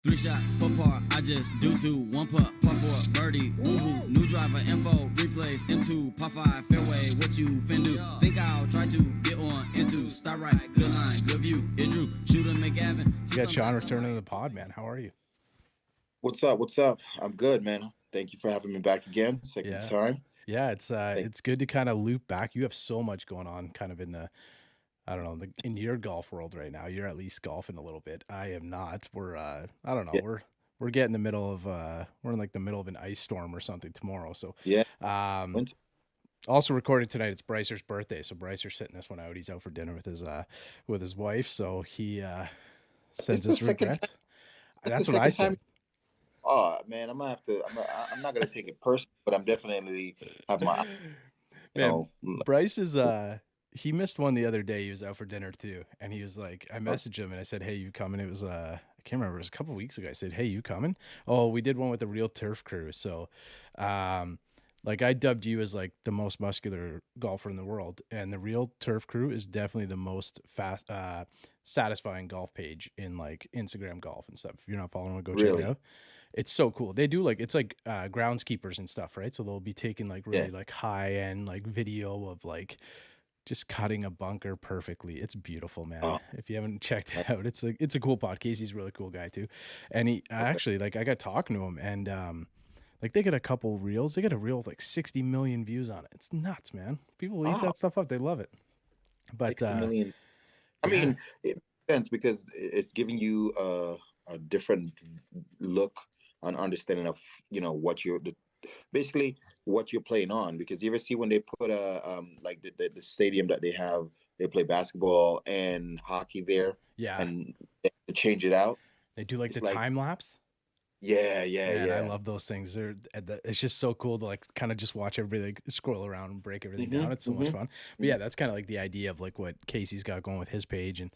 Three shots, four par, I just do two. One putt, par four, birdie, woohoo. New driver, info, replace, M2, par five, fairway, what you fin do? Think I'll try to get on into. Start right, good line, good view. It drew, shooter McGavin. You got Shawn returning to the pod, man. How are you? What's up? What's up? I'm good, man. Thank you for having me back again. Second Yeah. time. Yeah, Thank it's good to kind of loop back. You have so much going on kind of in the I don't know, in your golf world right now. You're at least golfing a little bit. I am not. We're I don't know. yeah, We're getting the middle of we're in like the middle of an ice storm or something tomorrow. So yeah. um Went also recorded tonight. It's Brycer's birthday, so Brycer's sitting this one out. He's out for dinner with his wife, so he It's sends the his second time. regrets. It's the That's what I second time. said. Oh man, I'm gonna have to. I'm not gonna take it personal, but I'm definitely have my. You Man, know. Bryce is he missed one the other day. He was out for dinner too, and he was like, I uh, messaged him and I said, "Hey, you coming?" It was I can't remember. It was a couple weeks ago. I said, "Hey, you coming?" Oh, we did one with the Real Turf Crew. So, um, like I dubbed you as like the most muscular golfer in the world, and the Real Turf Crew is definitely the most satisfying golf page in like Instagram golf and stuff. If you're not following it, go check it Really? out. It's so cool. They do like it's like groundskeepers and stuff, right? So they'll be taking like Yeah. really like high end like video of like just cutting a bunker perfectly. It's beautiful, man. Oh, If you haven't checked that- it out, it's a cool pod. Casey's a really cool guy too. And he okay. actually like I got talking to him and like they get a couple reels. They get a reel with like 60 million views on it. It's nuts, man. People eat Oh, that stuff up. They love it. But 60 million. I yeah, mean, it makes sense because it's giving you a different look on understanding of what basically what you're playing on. Because you ever see when they put like the stadium that they play basketball and hockey there, yeah. and they change it out. They do like It's the like, time lapse. yeah, yeah, Man, I yeah. love those things. It's just so cool to like kind of just watch everybody like scroll around and break everything Hmm. down. It's so much Hmm. fun. But yeah, that's kind of like the idea of like what Casey's got going with his page and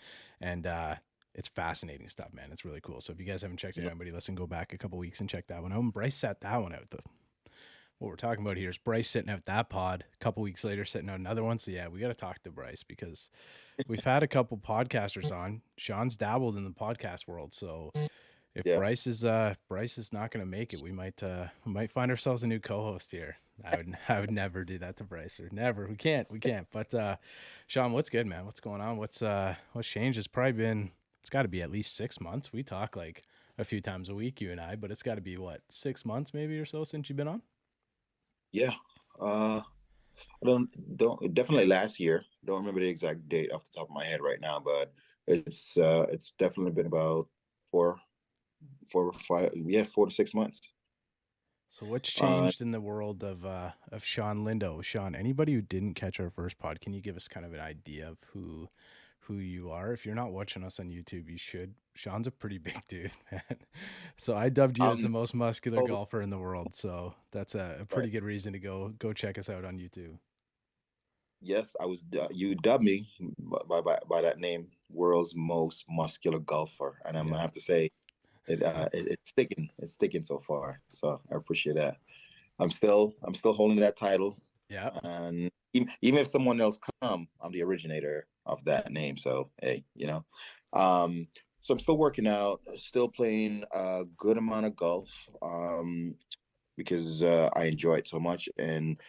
it's fascinating stuff, man. It's really cool. So if you guys haven't checked it out, anybody listen, go back a couple weeks and check that one out. And Bryce sat that one out. What we're talking about here is Bryce sitting out that pod. A couple weeks later, sitting out another one. So yeah, we got to talk to Bryce because we've had a couple podcasters on. Sean's dabbled in the podcast world, so if Yeah. Bryce is not going to make it, we might find ourselves a new co-host here. I would never do that to Bryce or never. We can't. But Sean, what's good, man? What's going on? What's changed? It's got to be at least 6 months. We talk like a few times a week, you and I, but it's got to be what 6 months maybe or so since you've been on. Yeah. I don't definitely last year. Don't remember the exact date off the top of my head right now, but it's definitely been about four, 4 or 5, yeah, 4 to 6 months. So what's Uh, changed in the world of Shawn Lindo? Sean, anybody who didn't catch our first pod, can you give us kind of an idea of who you are? If you're not watching us on YouTube, you should. Sean's a pretty big dude, man. So I dubbed you as the um, most muscular oh, golfer in the world. So that's a right. pretty good reason to go check us out on YouTube. Yes, you dubbed me by that name, world's most muscular golfer, and I'm Yeah. gonna have to say it's sticking. It's sticking so far. So I appreciate that. I'm still holding that title, Yeah. and even if someone else come, I'm the originator of that name. So hey, so I'm still working out, still playing a good amount of golf, because I enjoy it so much, and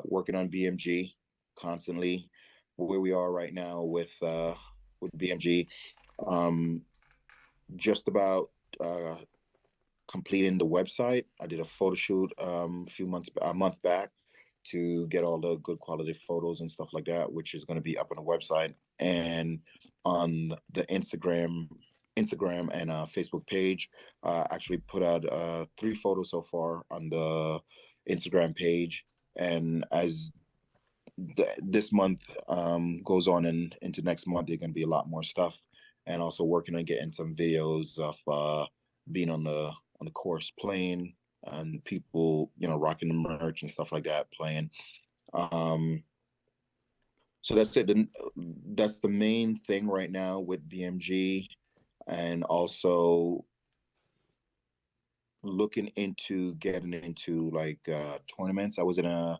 working on BMG constantly. Where we are right now with BMG, um, just about completing the website. I did a photo shoot a month back to get all the good quality photos and stuff like that, which is going to be up on the website and on the Instagram and Facebook page. Actually put out 3 photos so far on the Instagram page, and as this month goes on and into next month, there's going to be a lot more stuff, and also working on getting some videos of being on the course playing and people rocking the merch and stuff like that playing. Um, so that's it. That's the main thing right now with BMG, and also looking into getting into like tournaments. I was in a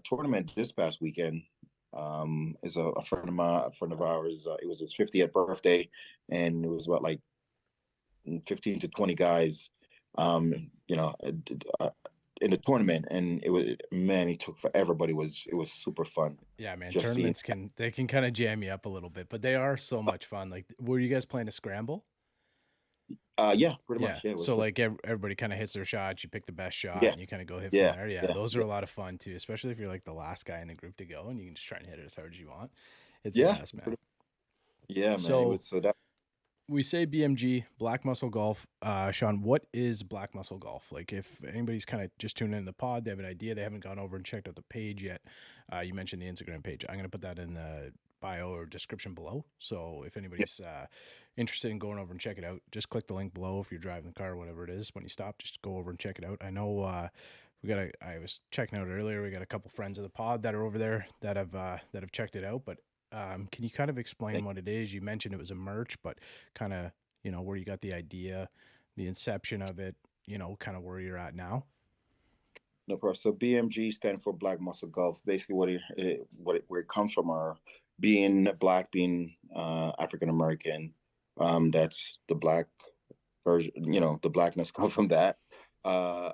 tournament this past weekend. Is a friend of ours. It was his 50th birthday, and it was about like 15 to 20 guys, you know, in the tournament, and it was, man, it took forever, but it was super fun. Yeah, man. Just seeing. Tournaments can kind of jam you up a little bit, but they are so much fun. Like, were you guys playing a scramble? Yeah, pretty Yeah. much. Yeah, it was So pretty. like everybody kind of hits their shots. You pick the best shot, Yeah, and you kind of go hit from yeah, there. Yeah, yeah, those are yeah, a lot of fun too, especially if you're like the last guy in the group to go, and you can just try and hit it as hard as you want. It's the yeah. best, man. Pretty, yeah, man. It So was so that. we say BMG, Black Muscle Golf. Shawn, what is Black Muscle Golf? Like, if anybody's kind of just tuning in the pod, they have an idea, they haven't gone over and checked out the page yet. You mentioned the Instagram page. I'm going to put that in the bio or description below. So if Yeah, anybody's interested in going over and check it out, just click the link below. If you're driving the car or whatever it is, when you stop, just go over and check it out. I know I was checking out earlier. We got a couple friends of the pod that are over there that have checked it out, but can you kind of explain thank- what it is? You mentioned it was a merch, but kind of, where you got the idea, the inception of it, kind of where you're at now. no problem. So BMG stand for Black Muscle Golf. Basically, where it comes from are being black, being African American. That's the black version. You know, the blackness come from that. Uh,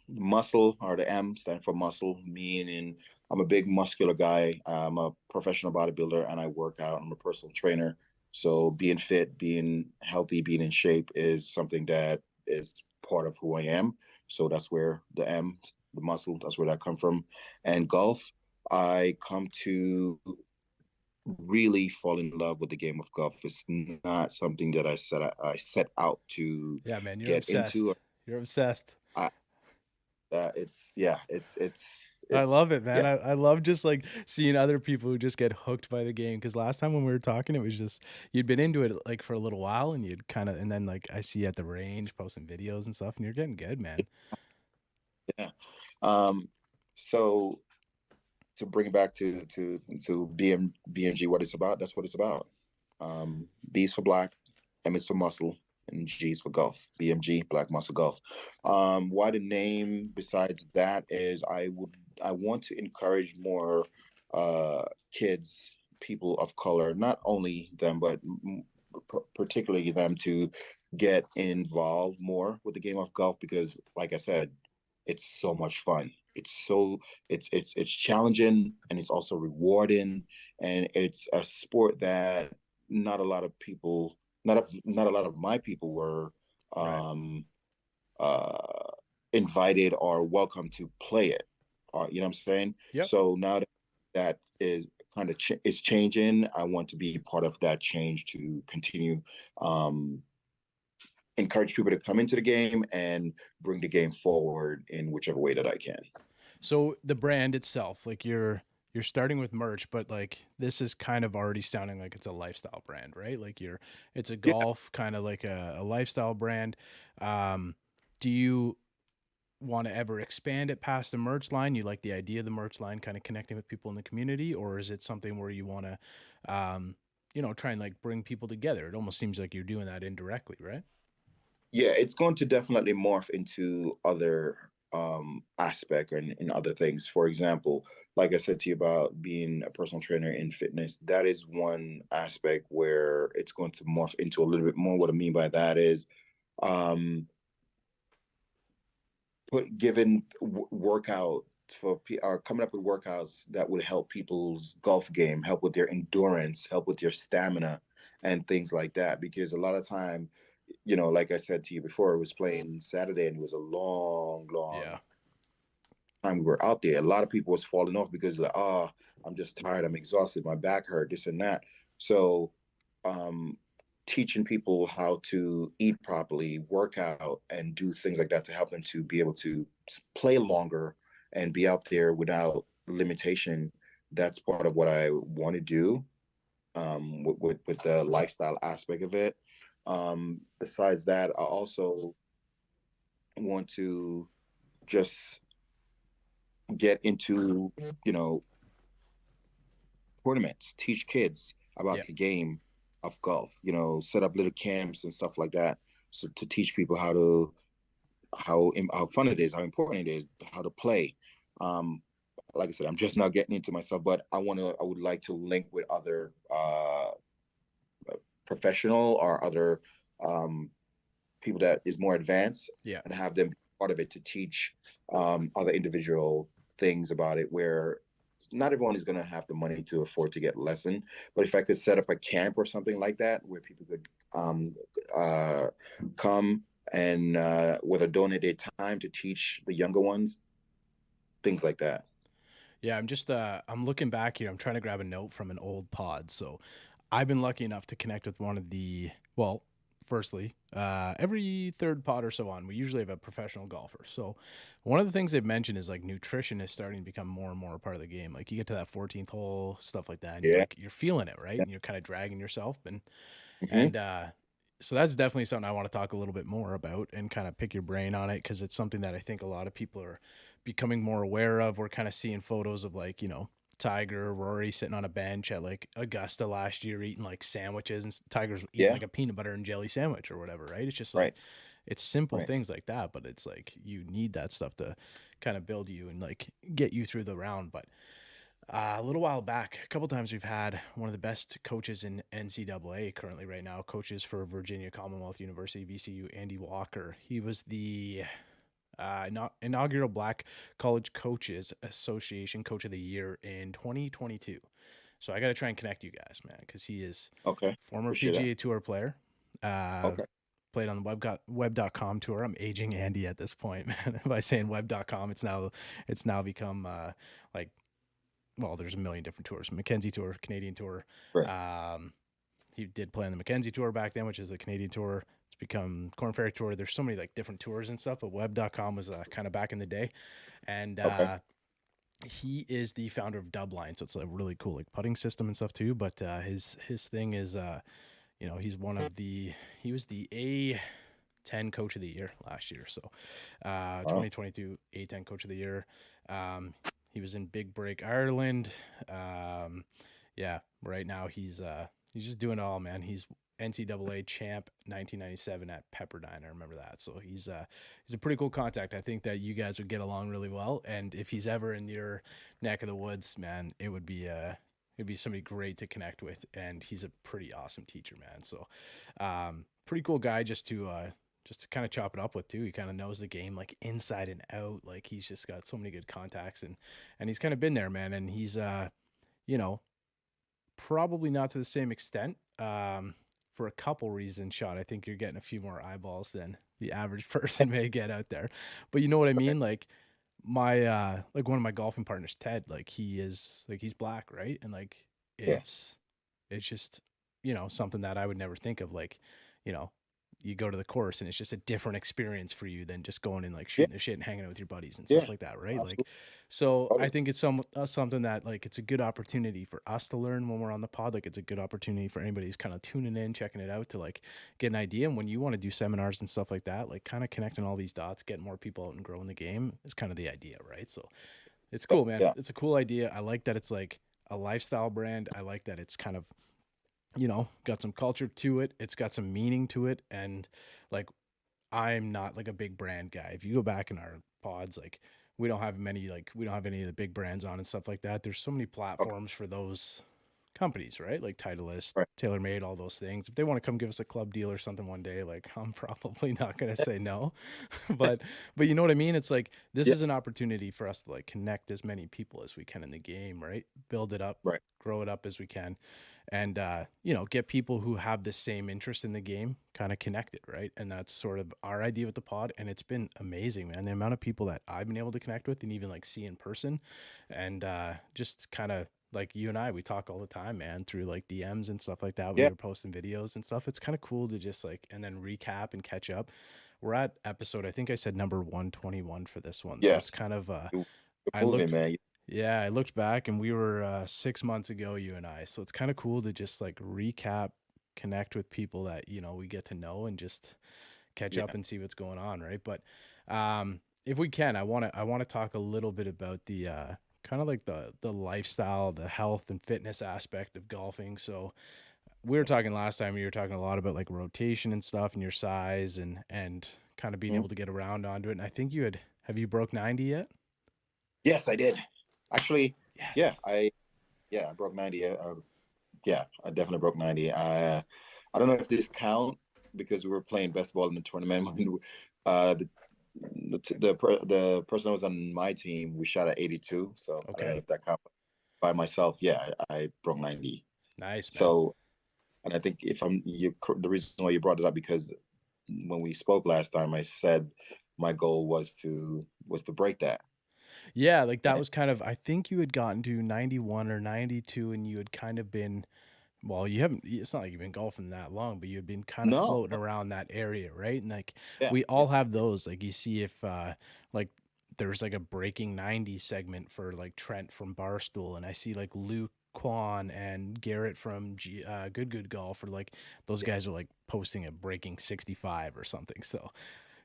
Muscle, or the M stand for muscle, meaning I'm a big muscular guy. I'm a professional bodybuilder and I work out. I'm a personal trainer. So being fit, being healthy, being in shape is something that is part of who I am. So that's where the M, the muscle, that's where that come from. And golf, I come to really fall in love with the game of golf. It's not something that I set out to Yeah, man, you're get into. obsessed. You're obsessed. I, it's yeah, I it love it, man. yeah, I love just like seeing other people who just get hooked by the game. Because last time when we were talking, it was just you'd been into it like for a little while, and you'd kind of, and then like I see you at the range posting videos and stuff, and you're getting good, man. yeah. Um, so to bring it back to BMG, what it's about, that's what it's about. B is for black, M is for muscle, and G is for golf. BMG, Black Muscle Golf. Why the name? Besides that, is I want to encourage more kids, people of color, not only them, but particularly them, to get involved more with the game of golf because, like I said, it's so much fun. It's challenging and it's also rewarding, and it's a sport that not a lot of people, not a lot of my people were Right. um, uh, invited or welcome to play it. You know what I'm saying? Yep. So now that is kind of is changing, I want to be part of that change to continue um, encourage people to come into the game and bring the game forward in whichever way that I can. So the brand itself, like you're starting with merch, but like this is kind of already sounding like it's a lifestyle brand, right? Like it's a Yeah, golf kind of like a lifestyle brand. Um, do you want to ever expand it past the merch line? You like the idea of the merch line kind of connecting with people in the community, or is it something where you want to, try and like bring people together? It almost seems like you're doing that indirectly, right? yeah, it's going to definitely morph into other aspect and in other things. For example, like I said to you about being a personal trainer in fitness, that is one aspect where it's going to morph into a little bit more. What I mean by that is um put given workout for coming up with workouts that would help people's golf game, help with their endurance, help with their stamina and things like that. Because a lot of time, you know, like I said to you before, I was playing Saturday and it was a long Yeah. time we were out there. A lot of people was falling off because like, oh, I'm just tired, I'm exhausted, my back hurt, this and that. So um teaching people how to eat properly, work out, and do things like that to help them to be able to play longer and be out there without limitation. That's part of what I want to do with the lifestyle aspect of it. Besides that, I also want to just get into, you know, tournaments, teach kids about Yeah. the game of golf, you know, set up little camps and stuff like that. So to teach people how to how fun it is, how important it is, how to play. Um, like I said, I'm just not getting into myself, but I would like to link with other professional or other people that is more advanced, Yeah. and have them be part of it to teach other individual things about it, where not everyone is going to have the money to afford to get lesson. But if I could set up a camp or something like that where people could uh, come and whether donate their time to teach the younger ones, things like that. Yeah, I'm looking back here. I'm trying to grab a note from an old pod. So I've been lucky enough to connect with one of the, well, firstly, every third pod or so on, we usually have a professional golfer. So one of the things they've mentioned is like nutrition is starting to become more and more a part of the game. Like you get to that 14th hole, stuff like that, and Yeah. you're feeling it, right? And you're kind of dragging yourself. Hmm. And so that's definitely something I want to talk a little bit more about and kind of pick your brain on it, because it's something that I think a lot of people are becoming more aware of. We're kind of seeing photos of like, Tiger, Rory sitting on a bench at like Augusta last year eating like sandwiches, and Tiger's eating Yeah. like a peanut butter and jelly sandwich or whatever, right? It's just like Right. it's simple Right. things like that, but it's like you need that stuff to kind of build you and like get you through the round. But a little while back, a couple times we've had one of the best coaches in NCAA currently right now, coaches for Virginia Commonwealth University, VCU, Andy Walker. He was the inaugural Black College Coaches Association Coach of the Year in 2022. So I got to try and connect you guys, man, because he is Okay. former Appreciate that. PGA Tour player. Uh, Okay. Played on the web.com tour. I'm aging Andy at this point, man. By saying web.com, it's now become like, well, there's a million different tours. Mackenzie Tour, Canadian Tour. Right. He did play on the Mackenzie Tour back then, which is the Canadian Tour. It's become Corn Ferry Tour. There's so many like different tours and stuff, but web.com was kind of back in the day. And Okay. he is the founder of Dubline, so it's a really cool like putting system and stuff too. But his thing is, he was the A10 Coach of the Year last year. So Wow. 2022 A10 Coach of the Year. He was in Big Break Ireland. Yeah, right now he's just doing it all, man. He's NCAA champ 1997 at Pepperdine. I remember that. So he's a pretty cool contact. I think that you guys would get along really well. And if he's ever in your neck of the woods, man, it'd be somebody great to connect with. And he's a pretty awesome teacher, man. So pretty cool guy just to kind of chop it up with too. He kind of knows the game like inside and out. Like he's just got so many good contacts, and he's kind of been there, man. And he's you know, probably not to the same extent. For a couple reasons, Sean. I think you're getting a few more eyeballs than the average person may get out there. But you know what I mean? Like my like one of my golfing partners, Ted, like he's black, right? And like Yeah. it's just, something that I would never think of. Like, you know, you go to the course and it's just a different experience for you than just going and like Yeah. shooting the shit and hanging out with your buddies and Yeah. stuff like that, right? Like, Absolutely. so I Totally. think it's something that like it's a good opportunity for us to learn when we're on the pod. Like, it's a good opportunity for anybody who's kind of tuning in, checking it out, to like get an idea. And when you want to do seminars and stuff like that, like kind of connecting all these dots, getting more people out and growing the game is kind of the idea, right? So it's Yeah. cool, man. Yeah. It's a cool idea. I like that it's like a lifestyle brand. I like that it's kind of, got some culture to it. It's got some meaning to it. And like, I'm not like a big brand guy. If you go back in our pods, like we don't have any of the big brands on and stuff like that. There's so many Okay. platforms for those companies, right? Like Titleist, Right. TaylorMade, all those things. If they want to come give us a club deal or something one day, like I'm probably not going to say no. but you know what I mean? It's like this Yeah. is an opportunity for us to like connect as many people as we can in the game, right? Build it up, Right. grow it up as we can, and get people who have the same interest in the game kind of connected, right? And that's sort of our idea with the pod, and it's been amazing, man. The amount of people that I've been able to connect with and even like see in person, and just kind of like you and I, we talk all the time, man, through like DMs and stuff like that. We Yeah. were posting videos and stuff. It's kind of cool to just like, and then recap and catch up. We're at episode, I think I said number 121 for this one. So it's Yes. kind of, You're I moving, looked, man. yeah, I looked back and we were 6 months ago, you and I. So it's kind of cool to just like recap, connect with people that, we get to know and just catch Yeah. up and see what's going on, right? But if we can, I want to talk a little bit about the kind of like the lifestyle, the health and fitness aspect of golfing. So we were talking last time, you were talking a lot about like rotation and stuff and your size and kind of being Mhm. able to get around onto it. And I think have you broke 90 yet? Yes, I did. Actually, Yes. yeah, I broke 90. Yeah, I definitely broke 90. I don't know if this count because we were playing best ball in the tournament. The the person that was on my team, we shot at 82. So I don't know Okay. if that counts. By myself, yeah, I broke 90. Nice, man. So, and I think if I'm you, the reason why you brought it up because when we spoke last time, I said my goal was to break that. Yeah, like that And was kind of, I think you had gotten to 91 or 92 and you had kind of been, well, you haven't, it's not like you've been golfing that long, but you've been kind of no, floating around that area, right? And like yeah, we yeah, all have those. Like you see if like there's like a breaking 90 segment for like Trent from Barstool, and I see like Luke Kwan and Garrett from Good Golf, or like those yeah, guys are like posting a breaking 65 or something. So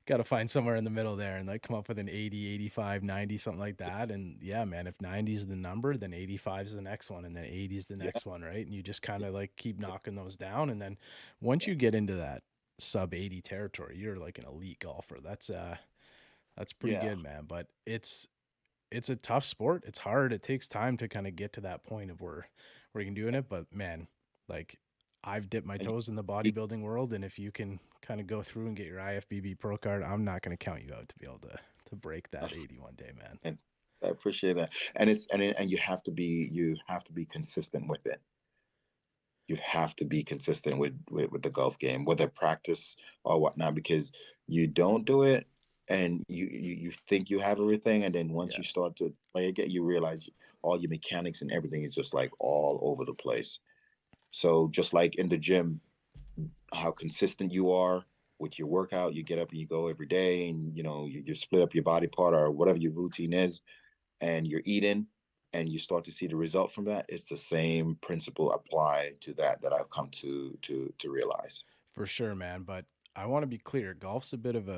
got to find somewhere in the middle there and like come up with an 80, 85, 90, something like that. And yeah, man, if 90 is the number, then 85 is the next one, and then 80 is the yeah, next one, right? And you just kind of like keep knocking those down. And then once you get into that sub 80 territory, you're like an elite golfer. That's pretty yeah. good, man. But it's a tough sport. It's hard. It takes time to kind of get to that point of where you can doing it. But man, like I've dipped my And toes in the bodybuilding world, and if you can kind of go through and get your IFBB pro card, I'm not going to count you out to be able to break that 81 day, man. and I appreciate that. And you have to be consistent with it. You have to be consistent with the golf game, whether practice or whatnot, because you don't do it and you think you have everything, and then once Yeah, you start to play again, you realize all your mechanics and everything is just like all over the place. So just like in the gym, how consistent you are with your workout, you get up and you go every day, and you split up your body part or whatever your routine is, and you're eating and you start to see the result from that. It's the same principle applied to that I've come to realize. for sure, man. But I want to be clear, golf's a bit of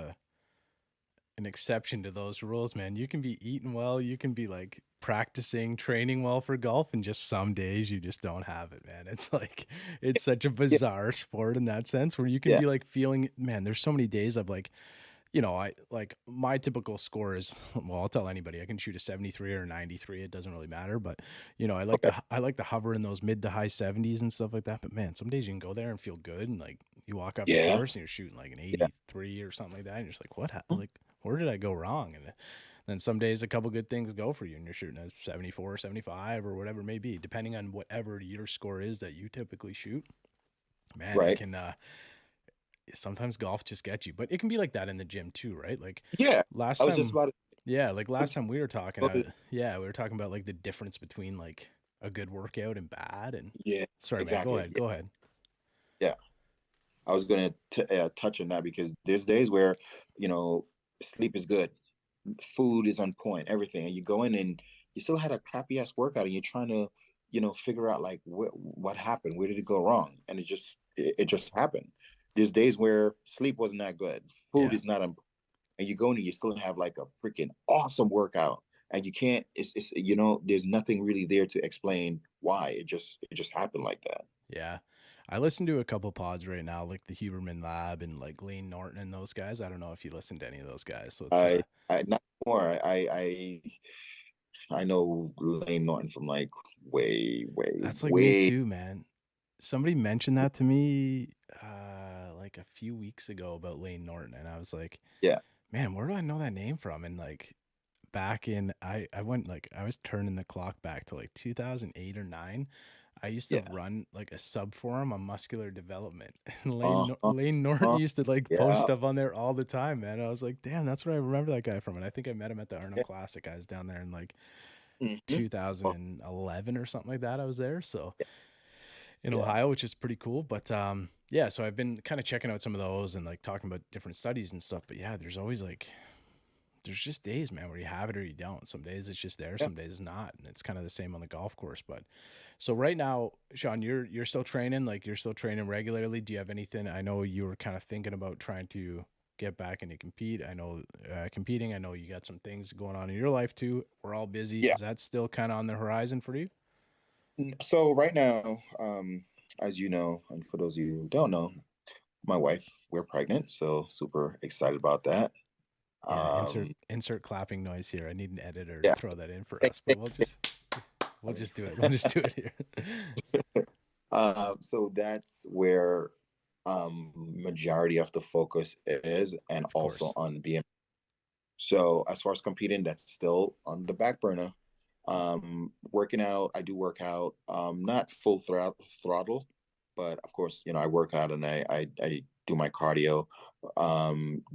an exception to those rules, man. You can be eating well, you can be like practicing, training well for golf, and just some days you just don't have it, man. It's like it's such a Yeah, bizarre sport in that sense where you can yeah, be like feeling, man, there's so many days of like, I like my typical score is, well, I'll tell anybody I can shoot a 73 or a 93. It doesn't really matter, but okay, I like to hover in those mid to high 70s and stuff like that. But man, some days you can go there and feel good, and like you walk off the yeah, course and you're shooting like an yeah, 83 or something like that, and you're just like, like where did I go wrong? And then some days a couple good things go for you and you're shooting a 74, 75, or whatever it may be, depending on whatever your score is that you typically shoot. Man, it right, can sometimes golf just gets you, but it can be like that in the gym too, right? Like yeah. last I was just time, about yeah, like last to time we were talking, go to, yeah, we were talking about like the difference between like a good workout and bad. And yeah, sorry, man, exactly, yeah, go ahead. yeah. I was going to touch on that because there's days where you know sleep is good, food is on point, everything, and you go in and you still had a crappy ass workout, and you're trying to figure out like what happened, where did it go wrong, and it just happened. There's days where sleep wasn't that good, food Yeah, is not on, and you go in and you still have like a freaking awesome workout, and you can't it's there's nothing really there to explain why it just happened like that. yeah. I listen to a couple pods right now, like the Huberman Lab and like Lane Norton and those guys. I don't know if you listen to any of those guys. So it's I not more. I know Lane Norton from like way, way, that's like me way. too, man. Somebody mentioned that to me like a few weeks ago about Lane Norton, and I was like, Yeah, man, where do I know that name from? And like back in I went like I was turning the clock back to like 2008 or 9. I used to yeah. run like a sub forum on muscular development. And Uh, uh, Lane Norton uh, used to like post yeah. stuff on there all the time, man. I was like, damn, that's where I remember that guy from. And I think I met him at the Arnold Yeah. Classic. I was down there in like Hmm. Oh, 2011 or something like that. I was there. So in yeah, Ohio, which is pretty cool. But yeah, so I've been kind of checking out some of those and like talking about different studies and stuff. But yeah, there's always like there's just days, man, where you have it or you don't. Some days it's just there, yeah. some days it's not, and it's kind of the same on the golf course. But so right now, Shawn, you're still training, like you're still training regularly. Do you have anything? I know you were kind of thinking about trying to get back into compete. I know competing. I know you got some things going on in your life too. We're all busy. Yeah. Is that still kind of on the horizon for you? So right now, as you know, and for those of you who don't know, my wife, we're pregnant, so super excited about that. Yeah, Um, insert clapping noise here. I need an editor to yeah. throw that in for us, but we'll just do it. We'll just do it here. So that's where majority of the focus is, and Of also course. on being. So as far as competing, that's still on the back burner. Working out, I do work out, not full throttle, but of course, I work out and I do my cardio.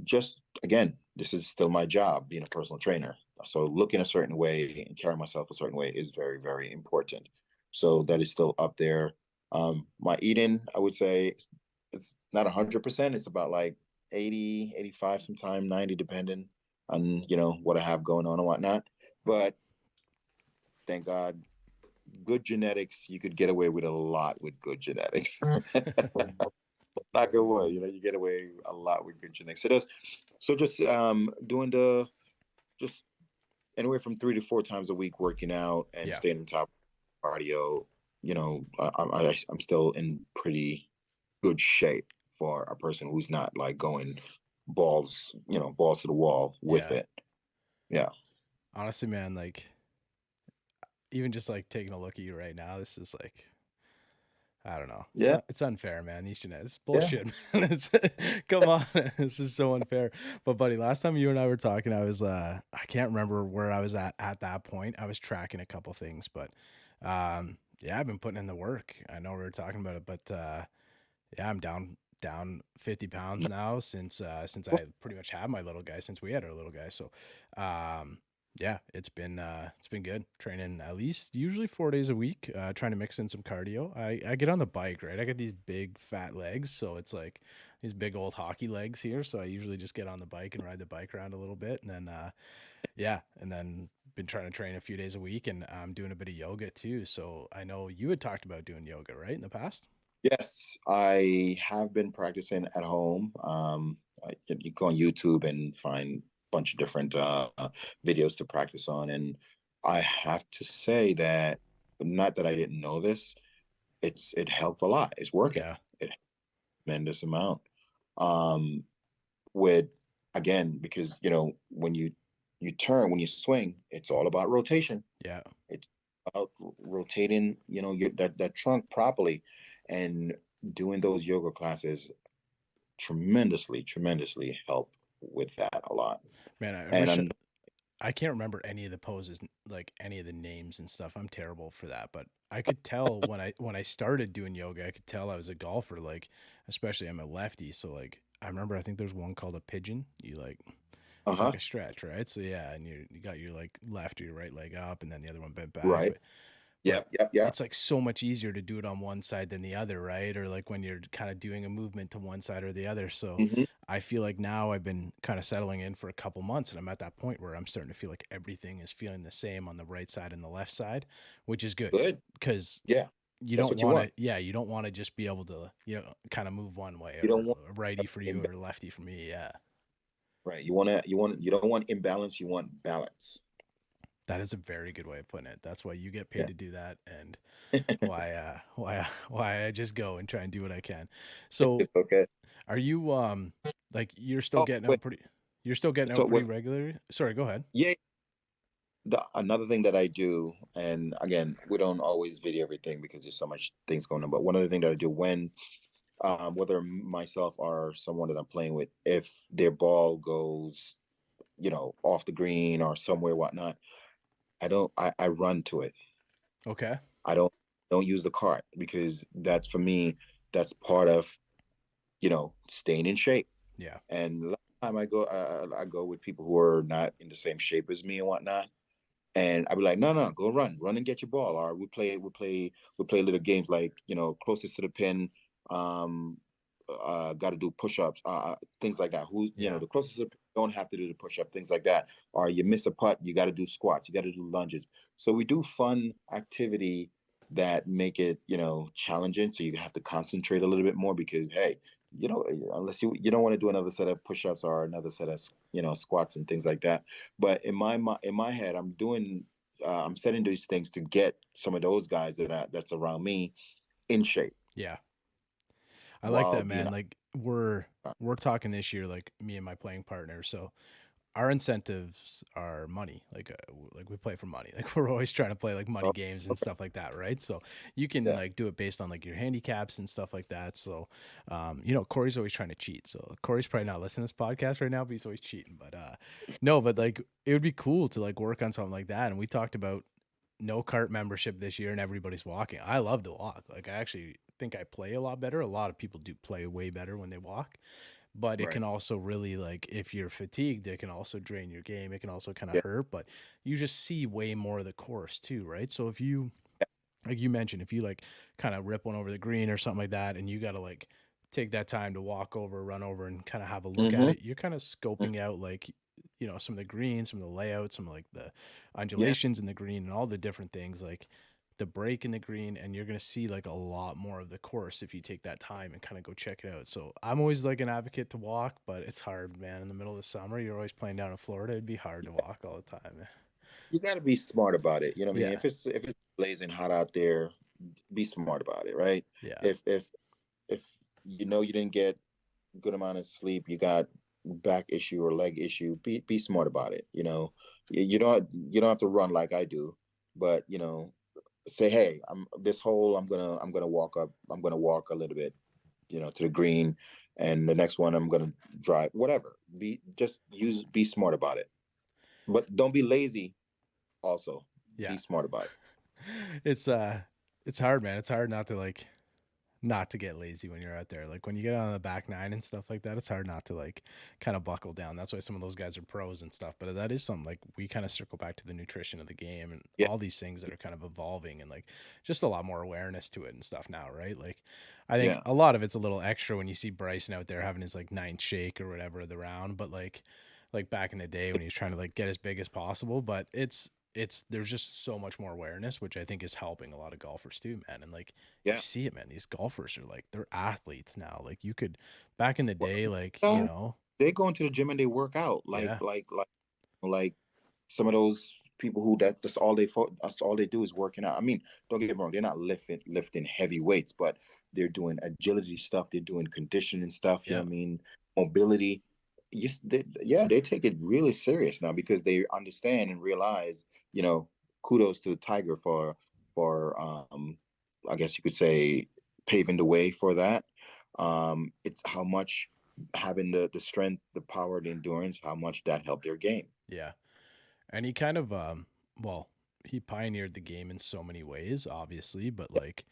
Just again, this is still my job, being a personal trainer. So looking a certain way and carrying myself a certain way is very, very important. So that is still up there. My eating, I would say it's not 100%. It's about like 80, 85, sometime 90, depending on, what I have going on and whatnot. But thank God, good genetics, you could get away with a lot with good genetics. Not good way, you get away a lot with good genetics. So just doing just anywhere from 3 to 4 times a week working out and Yeah. staying on top of cardio. I'm still in pretty good shape for a person who's not like going balls to the wall with Yeah. it. Yeah. Honestly, man, like even just like taking a look at you right now, this is like I don't know. Yeah. It's unfair, man. These genetics Yeah. bullshit, man. It's come on, this is so unfair. But buddy, last time you and I were talking, I was I can't remember where I was at that point. I was tracking a couple things, but yeah, I've been putting in the work. I know we were talking about it, but yeah, I'm down 50 pounds now since I pretty much had my little guy, since we had our little guy. So um yeah, it's been good training at least usually 4 days a week, trying to mix in some cardio. I get on the bike, right? I got these big fat legs, so it's like these big old hockey legs here. So I usually just get on the bike and ride the bike around a little bit, and then yeah, and then been trying to train a few days a week, and I'm doing a bit of yoga too. So I know you had talked about doing yoga, right, in the past? Yes, I have been practicing at home. You go on YouTube and find a bunch of different videos to practice on, and I have to say that, not that I didn't know this, it helped a lot. It's working. Yeah. It tremendous amount. Um, with Again, because when you swing, it's all about rotation. Yeah. It's about rotating, that trunk properly, and doing those yoga classes tremendously, tremendously help with that a lot. Man, I And wish I can't remember any of the poses, like any of the names and stuff. I'm terrible for that, but I could tell when I started doing yoga, I could tell I was a golfer. Like, especially I'm a lefty, so like I remember I think there's one called a pigeon. You like it's like uh-huh, a stretch, right? So yeah, and you got your like left or your right leg up, and then the other one bent back. right. But Yep, yep, yep. it's like so much easier to do it on one side than the other, right? Or like when you're kind of doing a movement to one side or the other. So Hmm. I feel like now I've been kind of settling in for a couple months, and I'm at that point where I'm starting to feel like everything is feeling the same on the right side and the left side, which is good Good. because Yeah, you that's don't what you want want. to, yeah, you don't want to just be able to, kind of move one way You don't or want righty for you imbalance, or lefty for me. Yeah. right? You don't want imbalance. You want balance. That is a very good way of putting it. That's why you get paid Yeah. to do that, and why I just go and try and do what I can. So It's okay. are you like Oh, wait. you're still getting out So pretty wait. regularly? Sorry, go ahead. Yeah. Another thing that I do, and again, we don't always video everything because there's so much things going on. But one other thing that I do when, whether myself or someone that I'm playing with, if their ball goes, off the green or somewhere, whatnot, I run to it. Okay. I don't use the cart, because that's, for me, that's part of, staying in shape. Yeah. And last time I go with people who are not in the same shape as me and whatnot. And I'd be like, no, no, go run and get your ball. Or we play little games like, closest to the pin, um, got to do push-ups, things like that. Yeah. The closest to the pin, don't have to do the push-up, things like that. Or you miss a putt, you got to do squats, you got to do lunges. So we do fun activity that make it, challenging. So you have to concentrate a little bit more, because, hey, unless you don't want to do another set of push-ups or another set of, squats and things like that. But in my head, I'm setting these things to get some of those guys that's around me in shape Yeah. I like while that, being. man. Like we're talking this year, like me and my playing partner. So our incentives are money. Like we play for money. Like we're always trying to play like money Oh, games and okay. stuff like that, right? So you can Yeah. like do it based on like your handicaps and stuff like that. So, you know, Corey's always trying to cheat. So Corey's probably not listening to this podcast right now, but he's always cheating. But no, but like it would be cool to like work on something like that. And we talked about no cart membership this year, and everybody's walking. I love to walk. Like I actually think I play a lot better. A lot of people do play way better when they walk, but it can Right. also really like if you're fatigued, it can also drain your game. It can also kind of Yeah. hurt, but you just see way more of the course too, right? So if you like you mentioned, if you like kind of rip one over the green or something like that, and you got to like take that time to walk over, run over, and kind of have a look at Mm-hmm. it, you're kind of scoping out like, you know, some of the greens, some of the layouts, some of like the Yeah. undulations in the green, and all the different things like the break in the green, and you're gonna see like a lot more of the course if you take that time and kind of go check it out. So I'm always like an advocate to walk, but it's hard, man. In the middle of the summer, you're always playing down in Florida. It'd be hard to walk all the time. You got to be smart about it. You know what I mean? Yeah, If it's blazing hot out there, be smart about it, right? yeah, If you know you didn't get good amount of sleep, you got back issue or leg issue, be smart about it. You know, you don't have to run like I do, but you know, say, hey, I'm this hole, I'm gonna walk up, I'm gonna walk a little bit, you know, to the green, and the next one I'm gonna drive, whatever. Be smart about it, but don't be lazy. Also, yeah. be smart about it. It's it's hard, man. It's hard not to like not to get lazy when you're out there. Like when you get on the back nine and stuff like that, it's hard not to like kind of buckle down. That's why some of those guys are pros and stuff. But that is something like we kind of circle back to the nutrition of the game and Yeah, all these things that are kind of evolving and like just a lot more awareness to it and stuff now, right? Like I think yeah, a lot of it's a little extra when you see Bryson out there having his like ninth shake or whatever of the round, but like back in the day when he was trying to like get as big as possible, but it's there's just so much more awareness, which I think is helping a lot of golfers too, man. And like you yeah. see it, man. These golfers are like they're athletes now. Like you could back in the Well, day, like you no, know, they go into the gym and they work out yeah, like some of those people who that's all they do is working out. I mean, don't get me wrong, they're not lifting heavy weights, but they're doing agility stuff, they're doing conditioning stuff, you know yeah, what I mean, mobility. Yeah, they take it really serious now because they understand and realize, you know, kudos to Tiger for I guess you could say paving the way for that. It's how much having the strength, the power, the endurance, how much that helped their game. yeah. And he kind of well, he pioneered the game in so many ways, obviously, but like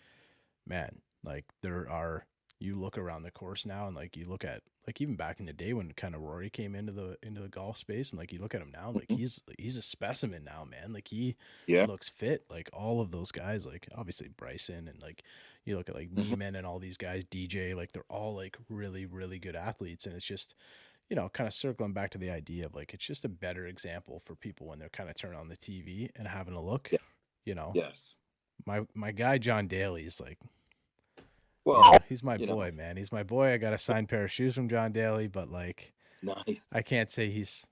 man, like there are you look around the course now and like you look at like even back in the day when kind of Rory came into the golf space and like you look at him now, like Mhm. he's a specimen now, man. Like he Yeah. looks fit. Like all of those guys, like obviously Bryson and like you look at like Mhm. Neiman and all these guys, DJ, like they're all like really, really good athletes. And it's just, you know, kind of circling back to the idea of like it's just a better example for people when they're kind of turning on the TV and having a look, Yeah. you know. Yes. My guy John Daly is like you Well, know, he's my you know, boy, man. He's my boy. I got a signed pair of shoes from John Daly, but like, I nice. can't say he's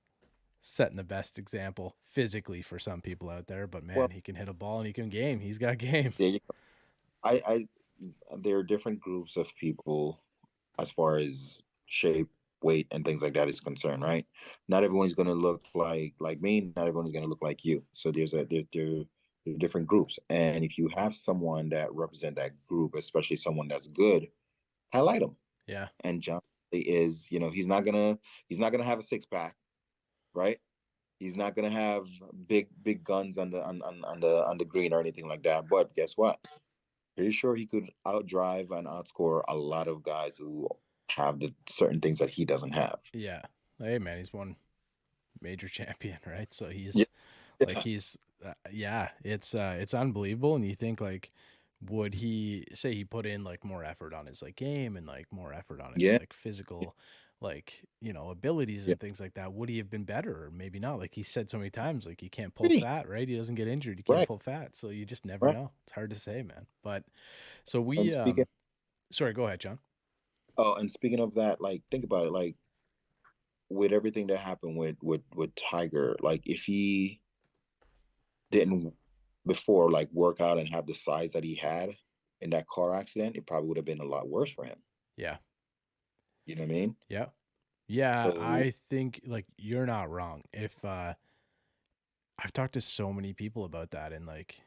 setting the best example physically for some people out there. But Well, man, he can hit a ball and he can game. He's got game. there you go. I there are different groups of people as far as shape, weight, and things like that is concerned, right? Not everyone's gonna look like me. Not everyone's gonna look like you. So there are different groups, and if you have someone that represent that group, especially someone that's good, highlight them. Yeah, And John is, you know, he's not gonna have a six pack, right? He's not gonna have big guns on the green or anything like that. But guess what? Pretty sure he could outdrive and outscore a lot of guys who have the certain things that he doesn't have. yeah. Hey, man, he's one major champion, right? So Yeah, he's like yeah, yeah, it's unbelievable. And you think like, would he say he put in like more effort on his like game and like more effort on his yeah, like physical like you know abilities yeah. and things like that? Would he have been better or maybe not? Like he said so many times, like you can't pull Really? fat, right? He doesn't get injured, you can't Right, pull fat, so you just never right. know. It's hard to say, man. But so And we speaking, sorry, go ahead, John. and speaking of that, like think about it, like with everything that happened with Tiger, like if he didn't before like work out and have the size that he had in that car accident, it probably would have been a lot worse for him. Yeah, You know what I mean? yeah. Yeah, So I think like you're not wrong. If I've talked to so many people about that, and like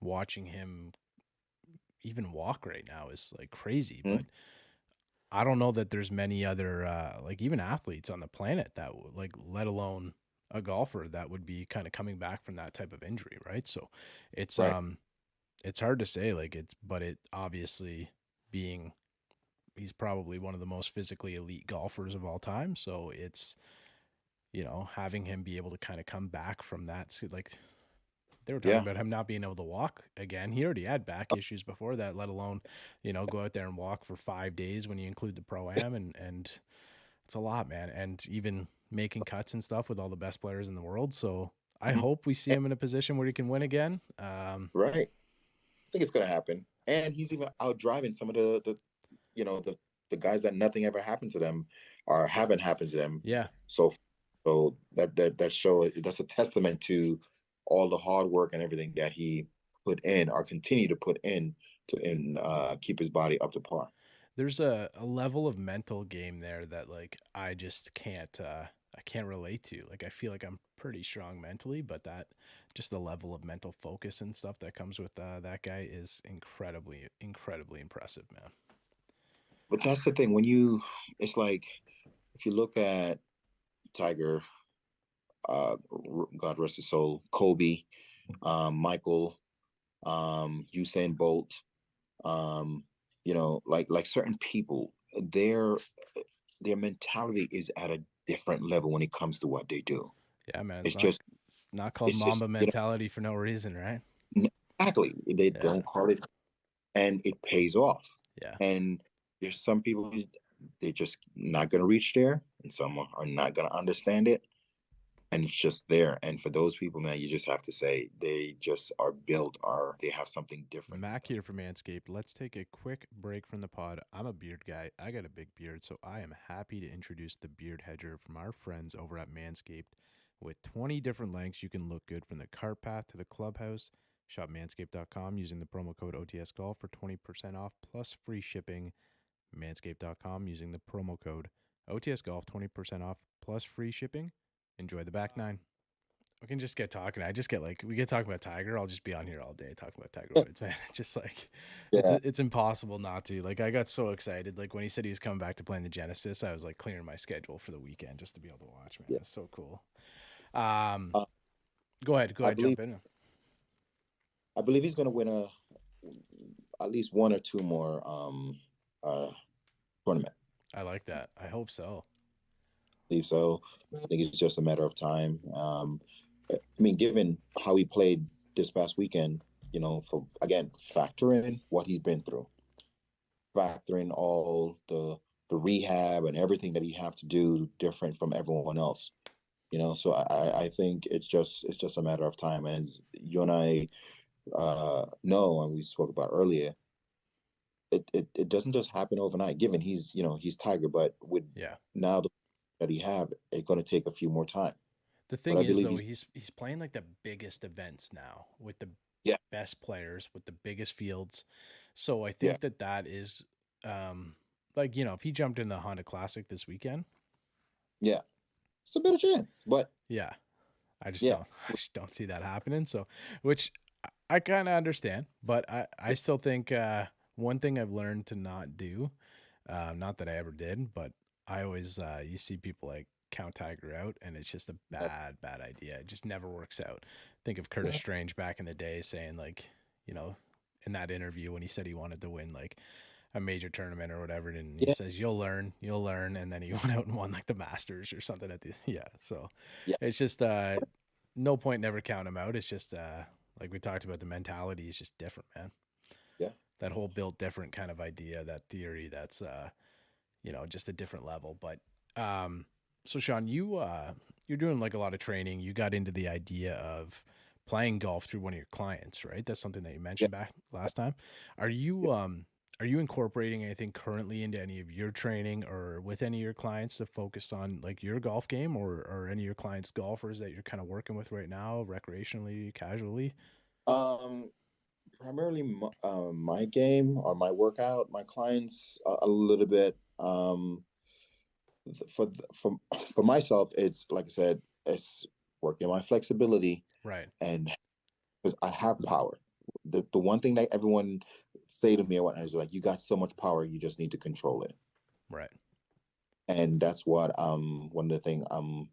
watching him even walk right now is like crazy, mhm, but I don't know that there's many other like even athletes on the planet that like let alone a golfer that would be kind of coming back from that type of injury, right? So it's right. um it's hard to say like it's but it obviously being he's probably one of the most physically elite golfers of all time, so it's having him be able to kind of come back from that like they were talking Yeah. about him not being able to walk again. He already had back issues before that, let alone, go out there and walk for 5 days when you include the pro am, and it's a lot, man. And even making cuts and stuff with all the best players in the world. So I Mhm. hope we see And- him in a position where he can win again. right. I think it's gonna happen. And he's even out driving some of the you know the guys that nothing ever happened to them or haven't happened to them. Yeah, So that show that's a testament to all the hard work and everything that he put in or continue to put in to keep his body up to par. there's a level of mental game there that like I can't relate to. Like I feel like I'm pretty strong mentally, but that just the level of mental focus and stuff that comes with that guy is incredibly impressive, man. But that's the thing it's like if you look at Tiger, God rest his soul, Kobe, Michael, Usain Bolt, um, like certain people, their their mentality is at a different level when it comes to what they do. Yeah, man, It's just not called it's just Mamba mentality for no reason, right? exactly they Yeah, don't call it, and it pays off. yeah. And there's some people they're just not gonna reach there, and some are not gonna understand it, and it's just there. And for those people, man, you just have to say they just are built, or they have something different in Mac them. here for Manscaped. Let's take a quick break from the pod. I'm a beard guy. I got a big beard, so I am happy to introduce the Beard Hedger from our friends over at Manscaped. With 20 different lengths, you can look good from the cart path to the clubhouse. Shop manscaped.com using the promo code OTS Golf for 20% off plus free shipping. Manscaped.com using the promo code OTS Golf, 20% off plus free shipping. Enjoy the back nine. We can just get talking. I just get like we get talking about Tiger. I'll just be on here all day talking about Tiger Woods, man. Just like Yeah, it's impossible not to. Like I got so excited. Like when he said he was coming back to playing the Genesis, I was like clearing my schedule for the weekend just to be able to watch, man. yeah. It's so cool. Um Uh, go I ahead, believe jump in. I believe he's gonna win a at least one or two more uh tournament. I like that. I hope so. I believe so. I think it's just a matter of time. I mean, given how he played this past weekend, for again, factor in what he's been through, factor in all the rehab and everything that he have to do different from everyone else. So I think it's just a matter of time. And as you and I know, and we spoke about earlier, it doesn't just happen overnight. Given he's Tiger, but with Yeah. now that he have, it's going to take a few more time. The But thing I is believe though, he's he's playing like the biggest events now with the yeah, best players, with the biggest fields. So I yeah, think that is um like, if he jumped in the Honda Classic this weekend, yeah. It's a better chance. But yeah, I just yeah, don't I just don't see that happening. So which I kind of understand, but I still think one thing I've learned to not do, not that I ever did, but I always you see people like count Tiger out, and it's just a bad idea. It just never works out. Think of Curtis yeah, Strange back in the day saying like, you know, in that interview when he said he wanted to win like a major tournament or whatever, and he yeah, says you'll learn, and then he went out and won like the Masters or something at the So yeah, it's just no point never count him out. It's just like we talked about, the mentality is just different, man. yeah. That whole built different kind of idea, that theory, that's just a different level. But um so Shawn, you're doing like a lot of training. You got into the idea of playing golf through one of your clients, right? That's something that you Yeah. mentioned back last time. Are you incorporating anything currently into any of your training or with any of your clients to focus on like your golf game, or any of your clients golfers that you're kind of working with right now, recreationally, casually? Um, primarily my game or my workout, my clients a little bit. for myself, it's like I said, it's working on my flexibility, Right. and because I have power. The one thing that everyone say to me or whatnot is like, you got so much power, you just need to control it. Right. And that's what one of the things I'm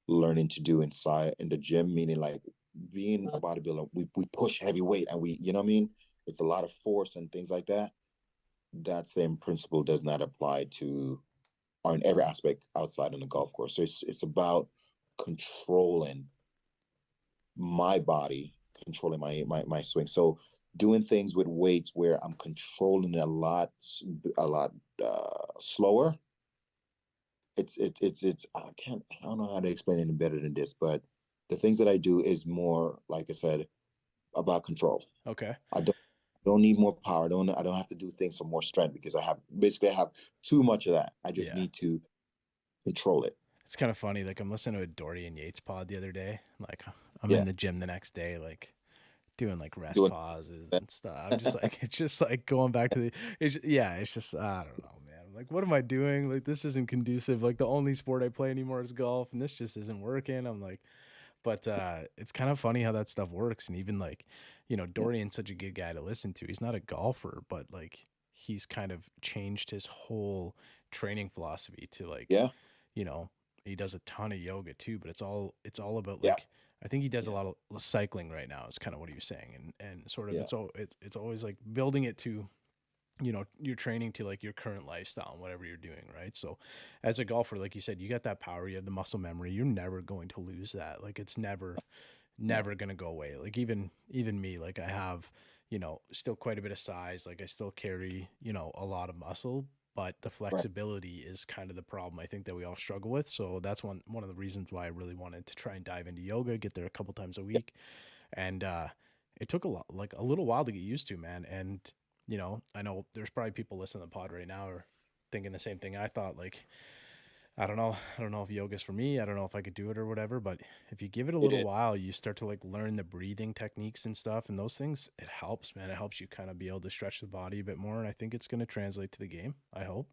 learning to do inside in the gym, meaning like being a bodybuilder, we push heavy weight and we, you know what I mean? It's a lot of force and things like that. That same principle does not apply to on every aspect outside on the golf course. So it's about controlling my body, controlling my swing. So doing things with weights where I'm controlling it a lot slower. It's I don't know how to explain it any better than this, but the things that I do is more, like I said, about control. Okay. I don't need more power. I don't have to do things for more strength because I have too much of that. I just Yeah. need to control it. It's kind of funny. Like I'm listening to a Dorian Yates pod the other day. Like I'm in Yeah. the gym the next day, like doing like rest Doing pauses that. and stuff. I'm just like, it's just like going back to it's just, I don't know, man. I'm like, what am I doing? Like, this isn't conducive. Like the only sport I play anymore is golf and this just isn't working. I'm like, but it's kind of funny how that stuff works. And even like, Yeah. Dorian's such a good guy to listen to. He's not a golfer, but like he's kind of changed his whole training philosophy to like, Yeah. you know, he does a ton of yoga too, but it's all about Yeah. like I think he does a Yeah. lot of cycling right now is kind of what he was saying. And sort of Yeah. it's always like building it to you're training to like your current lifestyle and whatever you're doing, right? So as a golfer, like you said, you got that power, you have the muscle memory, you're never going to lose that. Like it's No. never gonna go away. Like even me, like I have, still quite a bit of size. Like I still carry, a lot of muscle, but the Right. flexibility is kind of the problem I think that we all struggle with. So that's one of the reasons why I really wanted to try and dive into yoga, get there a couple times a Yeah. week. And it took a little while to get used to, man. And I know there's probably people listening to the pod right now or thinking the same thing I thought, like I don't know. I don't know if yoga's for me. I don't know if I could do it or whatever, but if you give it a It little is. while, you start to like learn the breathing techniques and stuff and those things. It helps, man. It helps you kind of be able to stretch the body a bit more. And I think it's going to translate to the game. I hope.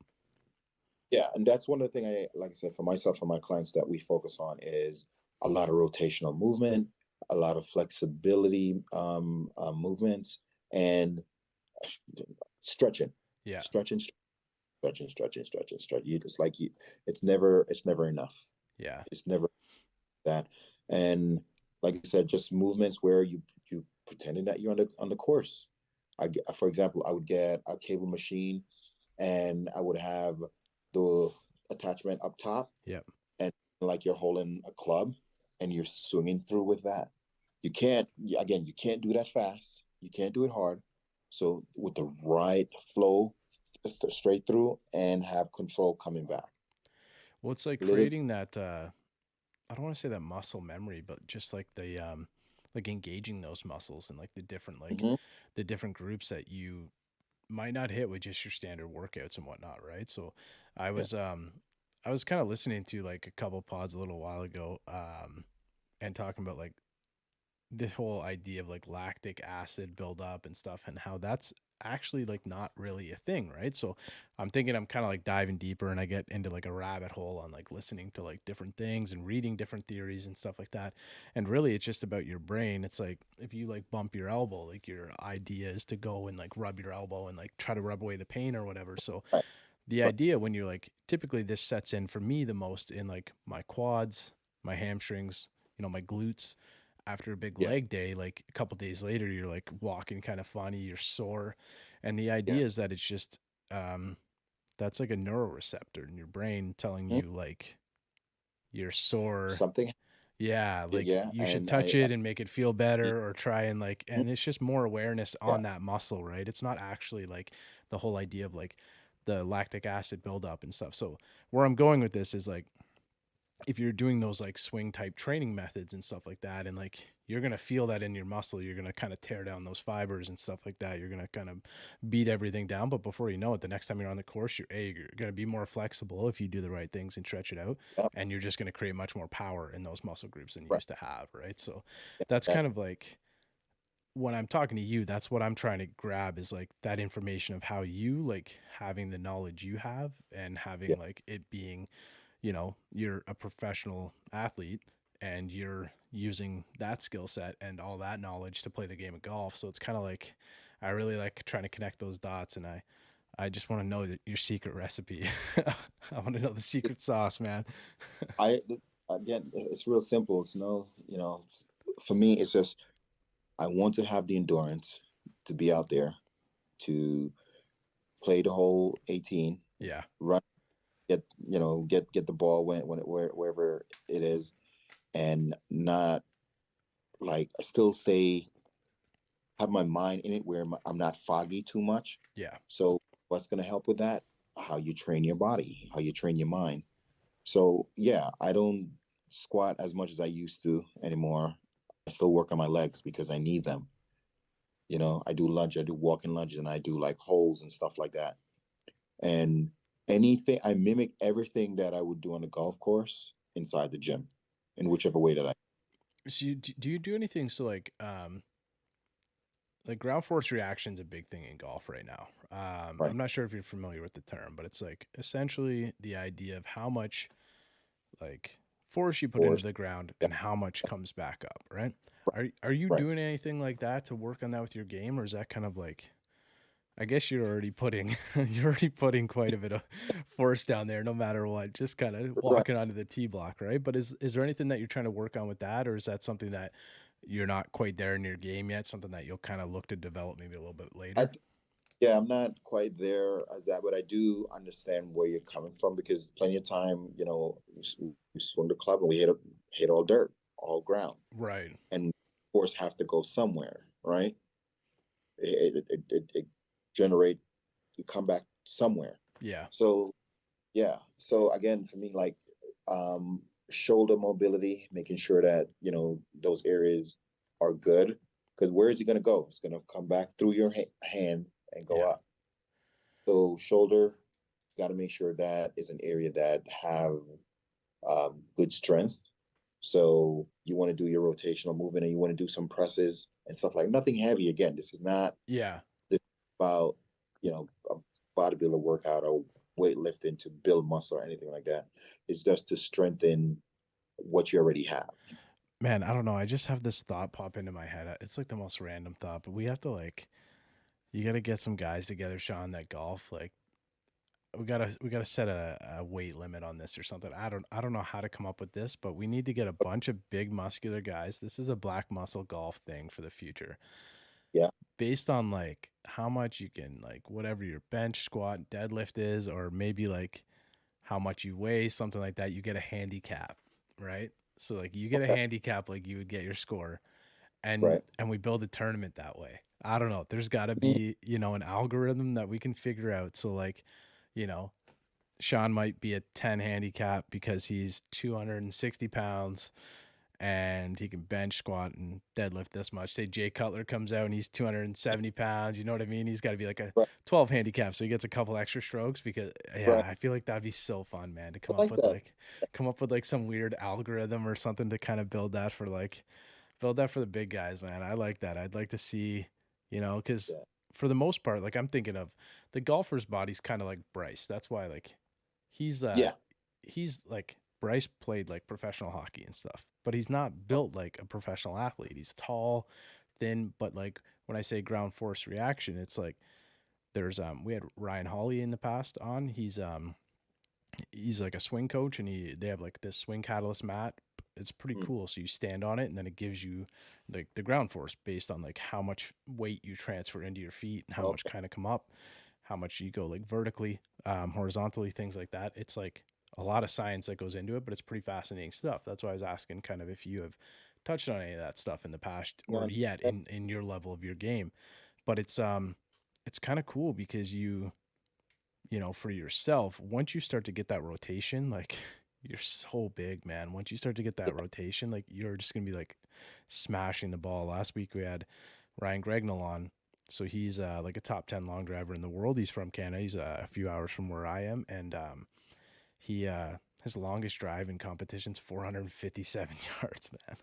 Yeah, and that's one of the things like I said, for myself and my clients that we focus on is a lot of rotational movement, a lot of flexibility movements, and stretching, Yeah. stretching, stretching. It's like it's never enough. Yeah. It's never that. And like I said, just movements where you pretending that you're on the course. For example, I would get a cable machine and I would have the attachment up top Yep. and like you're holding a club and you're swinging through with that. You can't do that fast. You can't do it hard. So with the right flow straight through and have control coming back. Well, it's like Little, creating that, I don't want to say that muscle memory, but just like engaging those muscles and like mhm, the different groups that you might not hit with just your standard workouts and whatnot, right? So I yeah, was um I was kind of listening to like a couple pods a little while ago, and talking about like the whole idea of like lactic acid buildup and stuff and how that's actually like not really a thing, right? So I'm thinking I'm kind of like diving deeper and I get into like a rabbit hole on like listening to like different things and reading different theories and stuff like that. And really it's just about your brain. It's like if you like bump your elbow, like your idea is to go and like rub your elbow and like try to rub away the pain or whatever. So right, the right, idea when you're like typically this sets in for me the most in like my quads, my hamstrings, my glutes after a big yeah, leg day. Like a couple days later you're like walking kind of funny, you're sore. And the yeah, idea is that it's just that's like a neuroreceptor in your brain telling mhm, you like you're sore. something, Yeah, like yeah, you should and touch it and make it feel mhm, better or try and like and it's just more awareness yeah, on that muscle, right? It's not actually like the whole idea of like the lactic acid buildup and stuff. So where I'm going with this is like if you're doing those like swing type training methods and stuff like that, and like you're gonna feel that in your muscle, you're gonna kind of tear down those fibers and stuff like that. You're gonna kind of beat everything down, but before you know it, the next time you're on the course, you're gonna be more flexible if you do the right things and stretch it out, yeah, and you're just gonna create much more power in those muscle groups than you right, used to have, right? So yeah, that's kind exactly. of like when I'm talking to you, that's what I'm trying to grab is like that information of how you like having the knowledge you have and Yeah. having like it being, you're a professional athlete and you're using that skill set and all that knowledge to play the game of golf. So it's kind of like I really like trying to connect those dots, and I just want to know that your secret recipe. I want to know the secret sauce, man. I again, it's real simple. It's no, for me, it's just I want to have the endurance to be out there to play the whole 18, Yeah. run, get the ball wherever it is, and not like still stay have my mind in it where I'm not foggy too much. Yeah. So what's going to help with that? How you train your body, how you train your mind. So yeah, I don't squat as much as I used to anymore. I still work on my legs because I need them. I do lunge, I do walking lunges, and I do like holes and stuff like that. And anything, I mimic everything that I would do on the golf course inside the gym, in whichever way that I. So do you do anything so like ground force reaction is a big thing in golf right now. Right, I'm not sure if you're familiar with the term, but it's like essentially the idea of how much like force you put into force. the ground Yeah, and how much comes back up, right? Are you right. doing anything like that to work on that with your game, or is that kind of like I guess you're already putting you're already putting quite a bit of force down there, no matter what. Just kind of Right. walking onto the tee block, right? But is there anything that you're trying to work on with that, or is that something that you're not quite there in your game yet? Something that you'll kind of look to develop maybe a little bit I later. Yeah, I'm not quite there as that, but I do understand where you're coming from because plenty of time, we swing the club and we hit all dirt, all ground, Right. and force have to go somewhere, right? It generate you come back somewhere. Yeah. So yeah, so again for me, like um, shoulder mobility, making sure that those areas are good because where is it going to go? It's going to come back through your hand and go Yeah. up. So shoulder, got to make sure that is an area that have good strength. So you want to do your rotational movement and you want to do some presses and stuff like nothing heavy. Again, this is not Yeah. about a bodybuilder workout or weightlifting to build muscle or anything like that. It's just to strengthen what you already have. Man, I don't know. I just have this thought pop into my head. It's like the most random thought, but we have to like you got to get some guys together, Sean, that golf. Like we gotta set a weight limit on this or something. I don't know how to come up with this, but we need to get a bunch of big muscular guys. This is a black muscle golf thing for the future. Yeah, Based on like how much you can like whatever your bench, squat, deadlift is, or maybe like how much you weigh, something like that, you get a handicap, right? So like you get a okay, handicap like you would get your score and right. we build a tournament that way. I don't know. There's got to Mm, be, an algorithm that we can figure out. So like, you know, Sean might be a 10 handicap because he's 260 pounds and he can bench, squat, and deadlift this much. Say Jay Cutler comes out and he's 270 pounds. You know what I mean? He's got to be like a right, 12 handicap. So he gets a couple extra strokes because, yeah, right. I feel like that'd be so fun, man, to I like that. come up with like some weird algorithm or something to kind of build that for the big guys, man. I like that. I'd like to see, because Yeah, for the most part, like I'm thinking of the golfer's body's kind of like Bryce. That's why like he's uh yeah, he's like Bryce played like professional hockey and stuff, but he's not built like a professional athlete. He's tall, thin, but like when I say ground force reaction, it's like there's we had Ryan Hawley in the past on. He's like a swing coach and they have like this swing catalyst mat. It's pretty mm, cool. So you stand on it and then it gives you like the ground force based on like how much weight you transfer into your feet and how much okay, kind of come up, how much you go like vertically, horizontally, things like that. It's like a lot of science that goes into it, but it's pretty fascinating stuff. That's why I was asking kind of if you have touched on any of that stuff in the past or no, yet in your level of your game. But it's kind of cool because for yourself, once you start to get that rotation, like you're so big, man. Once you start to get that rotation, like you're just gonna be like smashing the ball. Last week we had Ryan Gregnell on. So he's like a top 10 long driver in the world. He's from Canada. He's a few hours from where I am. And he his longest drive in competition's 457 yards, man.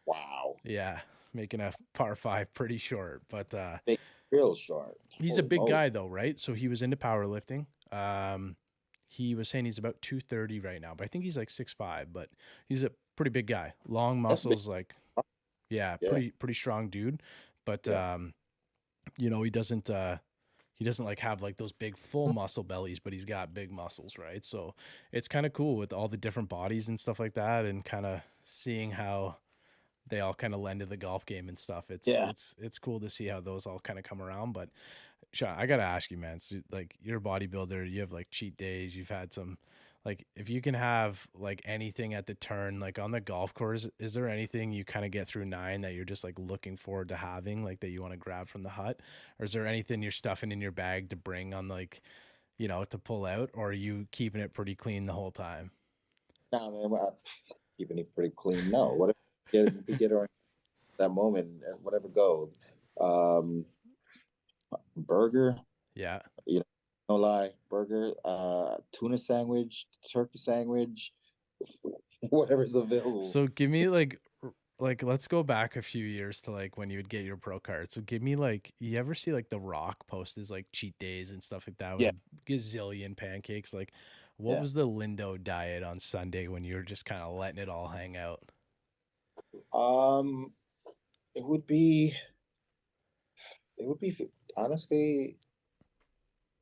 wow. Yeah. making a par five pretty short. But They real short. he's a Holy big moly. guy though, right? So he was into powerlifting. He was saying he's about 230 right now, but I think he's like 6'5", but he's a pretty big guy. Long That's big. muscles, like yeah, Yeah. pretty strong dude. But Yeah. you know, he doesn't like have like those big full muscle bellies, but he's got big muscles, right? So it's kind of cool with all the different bodies and stuff like that, and kind of seeing how they all kind of lend to the golf game and stuff. Yeah. It's cool to see how those all kind of come around. But Sean, I gotta ask you, man. So, like, you're a bodybuilder. You have like cheat days. You've had some, like, if you can have like anything at the turn, like on the golf course, is there anything you kind of get through 9 that you're just like looking forward to having, like that you want to grab from the hut, or is there anything you're stuffing in your bag to bring on, like, you know, to pull out, or are you keeping it pretty clean the whole time? Nah, man, keeping it pretty clean. No, whatever we get around that moment, whatever goes. Um, Burger, Yeah. you know, no lie, burger, tuna sandwich, turkey sandwich, whatever's available. So give me like let's go back a few years to like when you would get your pro card. So give me like, you ever see like The Rock post his like cheat days and stuff like that with Yeah, a gazillion pancakes? Like, what yeah. was the Lindo diet on Sunday when you were just kind of letting it all hang out? Um, it would be, it would be honestly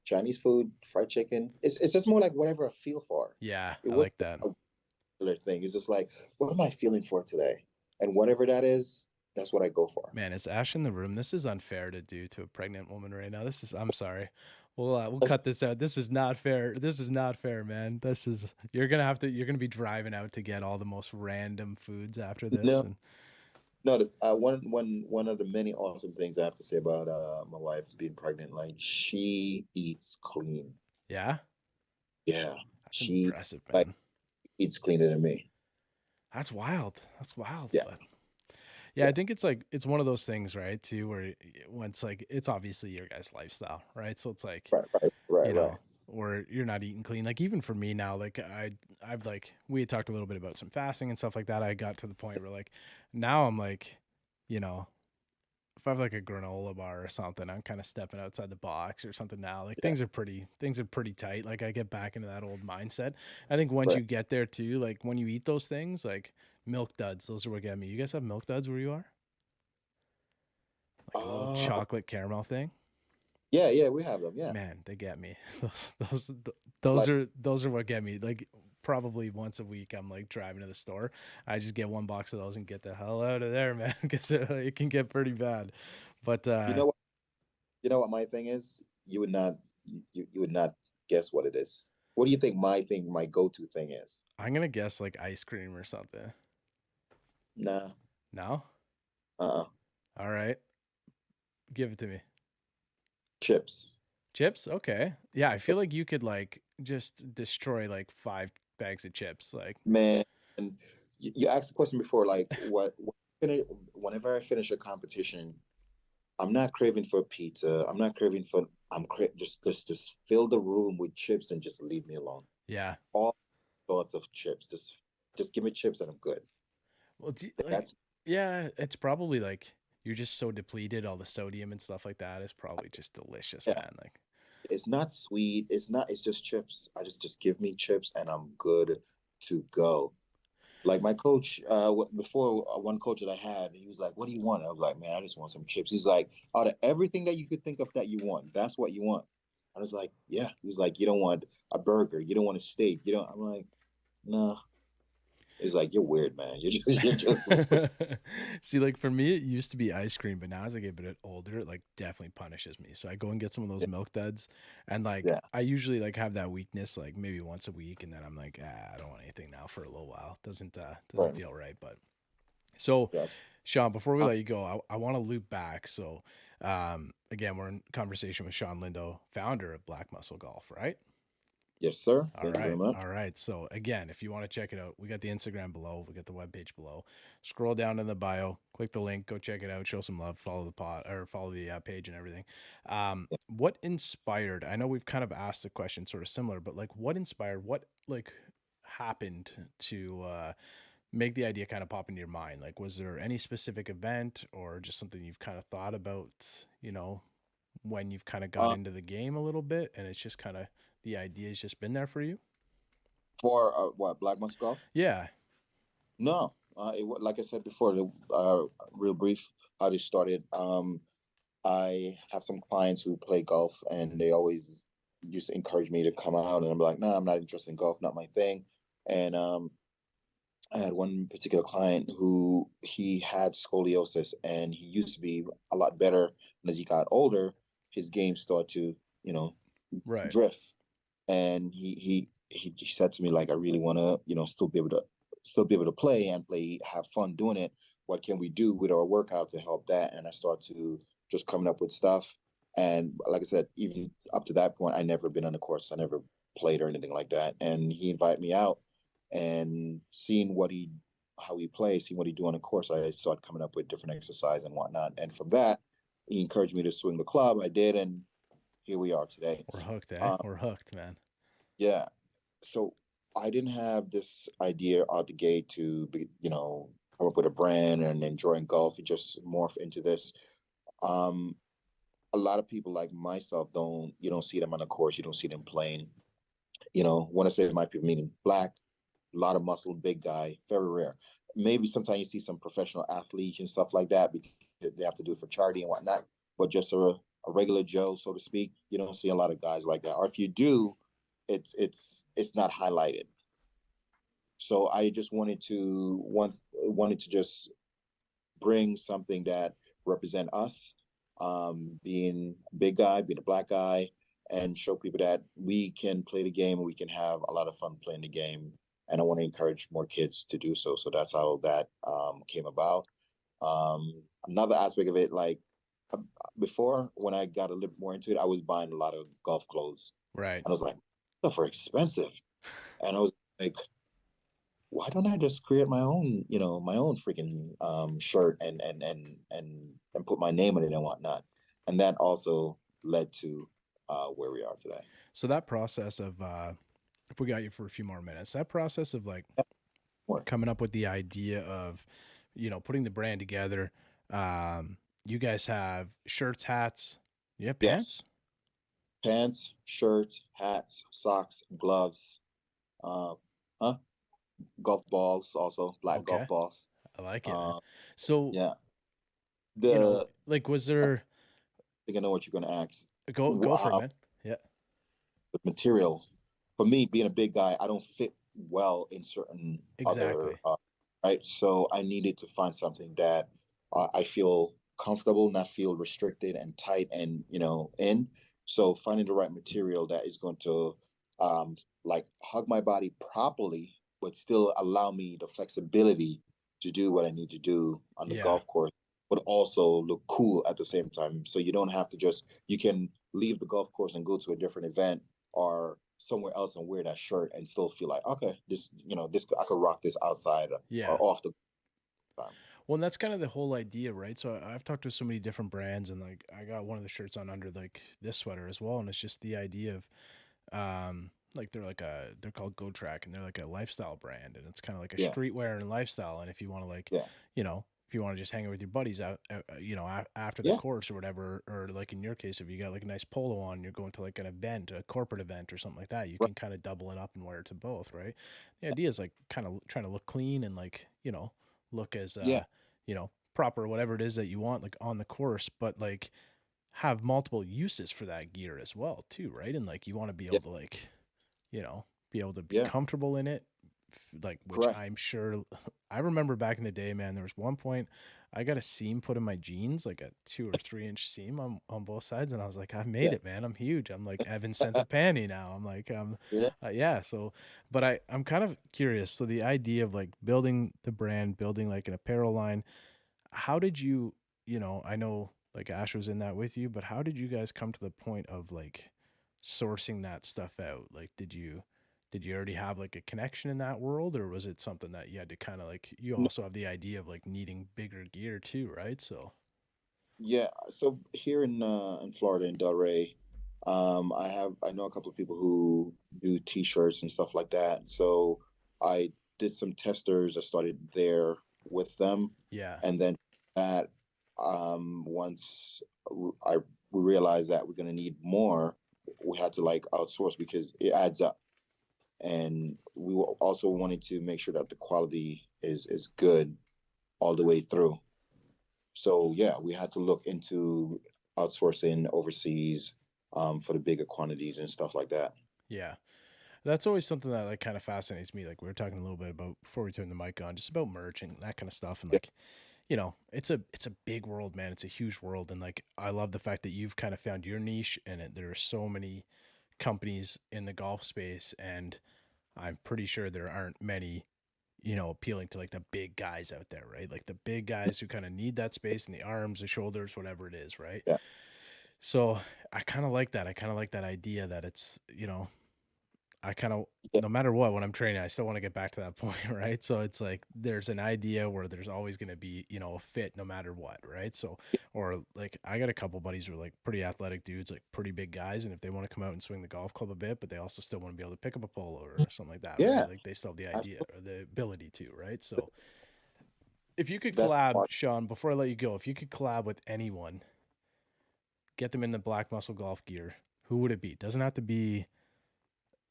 Chinese food, fried chicken. It's just more like whatever I feel for. Yeah, It I wasn't like that. a particular thing. It's just like, what am I feeling for today? And whatever that is, that's what I go for. Man, is Ash in the room? This is unfair to do to a pregnant woman right now. This is, I'm sorry. We'll cut this out. This is not fair. This is not fair, man. This is, you're gonna be driving out to get all the most random foods after this. No, And no. One of the many awesome things I have to say about my wife being pregnant, like she eats clean. yeah, Yeah, that's she impressive, like man. eats cleaner than me. That's wild. That's wild. Yeah, But yeah, I yeah, think it's like, it's one of those things, right? Too, where when it's like, it's obviously your guys' lifestyle, right? So it's like, right, you right. know, or you're not eating clean. Like even for me now, like I've like, we had talked a little bit about some fasting and stuff like that. I got to the point where like now I'm like, you know, if I have like a granola bar or something, I'm kind of stepping outside the box or something now. Like Yeah, things are pretty tight. Like I get back into that old mindset. I think once right. you get there too, like when you eat those things, like milk duds, those are what get me. You guys have milk duds where you are? Like a little Uh, chocolate caramel thing. yeah, yeah. We have them. Yeah, Man, they get me. like Those are what get me. Like probably once a week, I'm like driving to the store. I just get one box of those and get the hell out of there, man, because it can get pretty bad. But you know what? You know what my thing is? You would not, you would not guess what it is. What do you think my thing, my go-to thing is? I'm gonna guess like ice cream or something. Nah, No? uh, All right, give it to me. chips. Chips? Okay. Yeah, I feel like you could like just destroy like 5 bags of chips. Like, Man, you asked the question before, like whenever I finish a competition, I'm not craving for pizza. I'm not craving for. Just fill the room with chips and just leave me alone. yeah. All sorts of chips. Just give me chips and I'm good. Well, like, That's yeah, it's probably like you're just so depleted. All the sodium and stuff like that is probably just delicious, yeah. man. Like, It's not sweet. It's not. It's just chips. I just give me chips and I'm good to go. Like my coach, before one coach that I had, he was like, "What do you want?" I was like, "Man, I just want some chips." He's like, "Out of everything that you could think of that you want, that's what you want." I was like, "Yeah." He was like, "You don't want a burger. You don't want a steak. You don't." I'm like, "No." He's like, "You're weird, man. You're just weird." see, like for me, it used to be ice cream, but now as I get a bit older, it like definitely punishes me. So I go and get some of those milk duds, and like Yeah, I usually like have that weakness like maybe once a week, and then I'm like, I don't want anything now for a little while. Doesn't right. feel right. But so, Gotcha. Sean, before we Uh, let you go, I want to loop back. So, again, we're in conversation with Shawn Lindo, founder of Black Muscle Golf, right? yes, sir. All Thank you very right. much. All right. So again, if you want to check it out, we got the Instagram below. We got the webpage below. Scroll down in the bio, click the link, go check it out, show some love, follow the pod or follow the page and everything. What inspired, I know we've kind of asked the question sort of similar, but like what inspired, what like happened to make the idea kind of pop into your mind? Like, was there any specific event or just something you've kind of thought about, when you've kind of got Uh, into the game a little bit and it's just kind of the idea's just been there for you? for what, Black Muscle Golf? Yeah. No, like I said before, real brief how this started. I have some clients who play golf, and they always just encourage me to come out, and I'm like, no, I'm not interested in golf, not my thing. And I had one particular client who he had scoliosis, and he used to be a lot better. And as he got older, his game started to, you know, Right. drift. And he said to me like, I really want to, still be able to play and play, have fun doing it. What can we do with our workout to help that? And I start to just coming up with stuff. And like I said, even up to that point, I never been on the course. I never played or anything like that. And he invited me out, and seeing how he plays, seeing what he do on the course, I started coming up with different exercise and whatnot. And from that, he encouraged me to swing the club. I did, and here we are today. We're hooked, eh? Um, We're hooked, man. yeah. So I didn't have this idea out the gate to be, come up with a brand and enjoying golf. It just morphed into this. Um, a lot of people like myself you don't see them on the course. You don't see them playing. When I say my people, meaning black, a lot of muscle, big guy, very rare. Maybe sometimes you see some professional athletes and stuff like that because they have to do it for charity and whatnot. But just a regular Joe, so to speak, you don't see a lot of guys like that. Or if you do, it's not highlighted. So I just wanted to just bring something that represent us, being a big guy, being a black guy, and show people that we can play the game and we can have a lot of fun playing the game. And I want to encourage more kids to do so. So that's how that came about. Another aspect of it, like uh, before, when I got a little more into it, I was buying a lot of golf clothes, Right. and I was like, stuff are expensive, and I was like, why don't I just create my own freaking shirt and put my name on it and whatnot. And that also led to where we are today. So that process of if we got you for a few more minutes, that process of like More. coming up with the idea of, putting the brand together. You guys have shirts, hats, yeah, Yes. pants. Pants, shirts, hats, socks, gloves, uh, huh? Golf balls, also black golf Okay, balls. I like it, man. Uh, So, yeah. The like, was I there think I know what you're going to ask. go for it, man? Yeah, The material. For me, being a big guy, I don't fit well in certain other, exactly. right? So I needed to find something that I feel comfortable, not feel restricted and tight and, in. So finding the right material that is going to um, like hug my body properly, but still allow me the flexibility to do what I need to do on the Yeah, golf course, but also look cool at the same time. So you don't have to you can leave the golf course and go to a different event or somewhere else and wear that shirt and still feel like, okay, this I could rock this outside yeah. or off the time. Well, and that's kind of the whole idea, right? So I've talked to so many different brands, and like I got one of the shirts on under like this sweater as well, and it's just the idea of like they're called Go Track, and they're like a lifestyle brand, and it's kind of like a Yeah, streetwear and lifestyle. And if you want to like, yeah, if you want to just hang out with your buddies out, after the yeah, course or whatever, or like in your case, if you got like a nice polo on, you're going to like an event, a corporate event or something like that, you right, can kind of double it up and wear it to both, right? The idea is like kind of trying to look clean and like, look as yeah, proper, whatever it is that you want, like on the course, but like have multiple uses for that gear as well, too, right? And like you want to be yeah, able to like, be able to be yeah, comfortable in it, like which correct. I'm sure I remember back in the day, man. There was one point I got a seam put in my jeans, like a 2 or 3 inch seam on both sides, and I was like, I've made Yeah, it, man. I'm huge. I'm like Evan Centopani now. I'm like, yeah. yeah. So, but I'm kind of curious. So the idea of like building the brand, building like an apparel line, how did you, I know like Ash was in that with you, but how did you guys come to the point of like sourcing that stuff out? Like, did you already have like a connection in that world, or was it something that you had to kind of like, you No, also have the idea of like needing bigger gear too, right? So, yeah. So here in Florida in Delray, I know a couple of people who do T-shirts and stuff like that. So I did some testers. I started there with them, Yeah. and then that once I we realized that we're gonna need more, we had to like outsource because it adds up, and we also wanted to make sure that the quality is good all the way through. So yeah, we had to look into outsourcing overseas for the bigger quantities and stuff like that. Yeah. That's always something that like kind of fascinates me. Like we were talking a little bit about before we turned the mic on, just about merch and that kind of stuff. And Yeah, like, it's a big world, man. It's a huge world. And like I love the fact that you've kind of found your niche and there are so many companies in the golf space, and I'm pretty sure there aren't many, appealing to like the big guys out there, right? Like the big guys who kind of need that space in the arms, the shoulders, whatever it is, right? yeah, So I kind of like that. I kind of like that idea that it's, I kind of, yeah, no matter what, when I'm training, I still want to get back to that point, right? So it's like there's an idea where there's always going to be, a fit no matter what, right? So, or like I got a couple buddies who are like pretty athletic dudes, like pretty big guys, and if they want to come out and swing the golf club a bit, but they also still want to be able to pick up a polo or something like that, yeah. right? Like they still have the idea Absolutely. or the ability to, right? So if you could That's the collab, part. Shawn, before I let you go, if you could collab with anyone, get them in the black muscle golf gear, who would it be? Doesn't have to be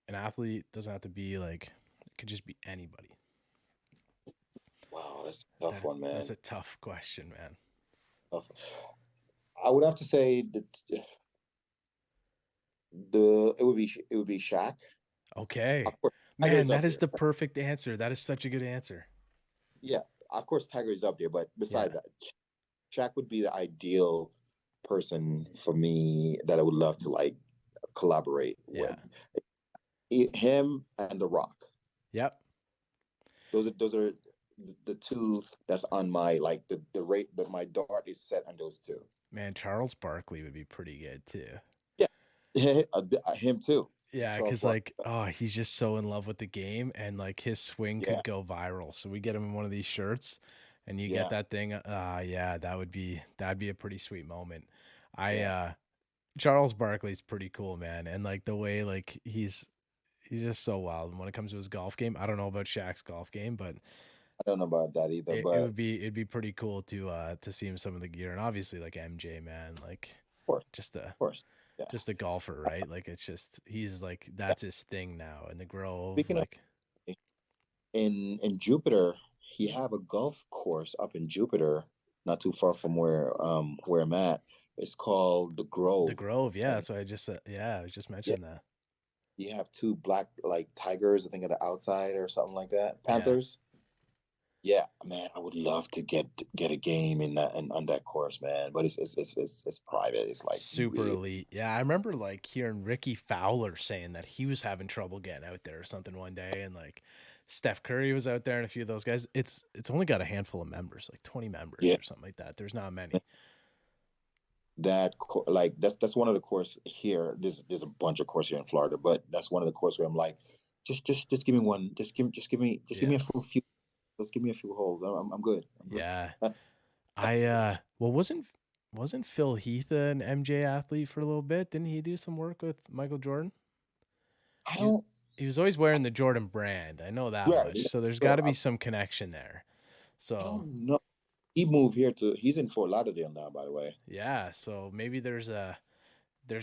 an athlete, doesn't have to be like, it could just be anybody. Wow, that's a tough one, That's man. a tough question, man. Tough. I would have to say that it would be Shaq. Okay. Of course, Tiger Man, is that up is there. the perfect answer. That is such a good answer. Yeah, of course, Tiger is up there. But besides Yeah. that, Shaq would be the ideal person for me that I would love to like collaborate Yeah. with. Him and The Rock. Yep. Those are the two that's on my like the rate that my dart is set on those two. Man, Charles Barkley would be pretty good too. Yeah, him too. Yeah, Charles because Barkley. like, oh, he's just so in love with the game, and like his swing Yeah, could go viral. So we get him in one of these shirts, and you get yeah, that thing. Yeah, that'd be a pretty sweet moment. I yeah. Charles Barkley's pretty cool, man, and like the way like he's just so wild. And when it comes to his golf game, I don't know about Shaq's golf game, but I don't know about that either, it but would be it'd be pretty cool to see him some of the gear, and obviously like MJ, man, like of course, just a of course. Yeah. just a golfer, right? Like it's just he's like Yeah. that's his thing now in the Grove, Speaking of like in Jupiter, he have a golf course up in Jupiter, not too far from where I'm at. It's called the the Grove, Grove. Yeah, and that's what I just said. Yeah, I was just yeah, mentioning that. you have two black like tigers, I think, at the outside or something like that. Yeah, Panthers. Yeah, man, I would love to get a game in that and on that course, man. But it's private. It's like super elite. Yeah, I remember like hearing Ricky Fowler saying that he was having trouble getting out there or something one day, and like Steph Curry was out there and a few of those guys. It's only got a handful of members, like 20 members yeah. or something like that. There's not many. Like that's one of the course here. There's a bunch of course here in Florida, but that's one of the course where I'm like, just give me one. Just give me Yeah, a few. Just give me a few holes. I'm good. I'm good. yeah. I well wasn't Phil Heath an MJ athlete for a little bit? Didn't he do some work with Michael Jordan? I He don't. he was always wearing the Jordan brand. I know that Yeah, much. So there's yeah. got to be some connection there. I So don't know. He moved here to. He's in Fort Lauderdale now, by the way. yeah, so maybe there's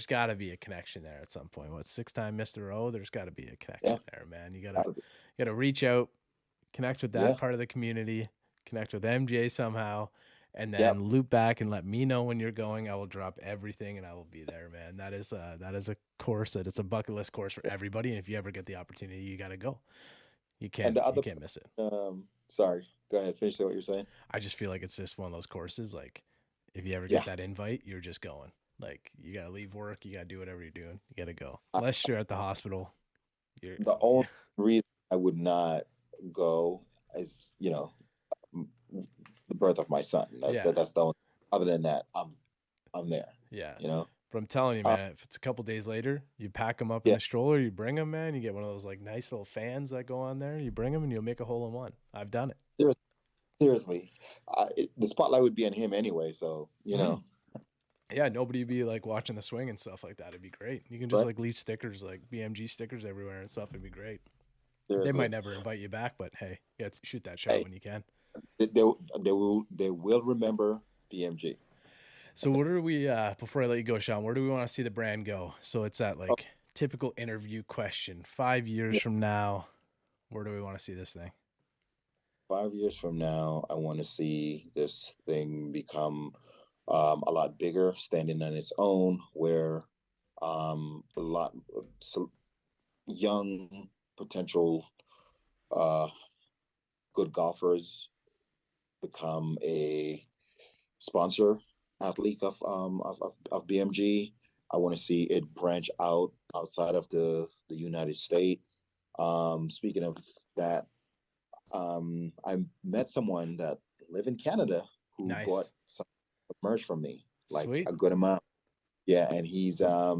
got to be a connection there at some point. What 6-time Mr. O? There's got to be a Yeah, connection there, man. You gotta be. gotta reach out, connect with that Yeah, part of the community, connect with MJ somehow, and yep. then loop back and let me know when you're going. I will drop everything and I will be there, man. That is a course that it's a bucket list course for everybody. And if you ever get the opportunity, you got to go. You And can't the you other, can't miss it. sorry. Go ahead. Finish what you're saying. I just feel like it's just one of those courses. Like if you ever get Yeah. that invite, you're just going. Like you gotta leave work, you gotta do whatever you're doing. You gotta go. I, Unless you're at the hospital. You're the only reason I would not go is the birth of my son. yeah, That's the only. Other than that, I'm there. yeah. You know. But I'm telling you, Uh, man, if it's a couple days later, you pack them up in yeah. the stroller, you bring them, man. You get one of those like nice little fans that go on there. You bring them, and you'll make a hole in one. I've done it. Seriously, the spotlight would be on him anyway. So Yeah, nobody would be like watching the swing and stuff like that. It'd be great. You can just right? like leave stickers, like BMG stickers everywhere and stuff. It'd be great. They Seriously, might never invite you back, but hey, get to shoot that shot hey, when you can. they will remember BMG. So what are we before I let you go, Sean, where do we want to see the brand go? So it's that Oh, like typical interview question. 5 years yeah. from now, where do we want to see this thing? 5 years from now, I want to see this thing become a lot bigger, standing on its own, where a lot so young potential uh, good golfers become a sponsor athlete of BMG. I want to see it branch out outside of the United States. Speaking of that, I met someone that live in Canada who bought Nice. some merch from me, like Sweet. a good amount. Yeah, and he's a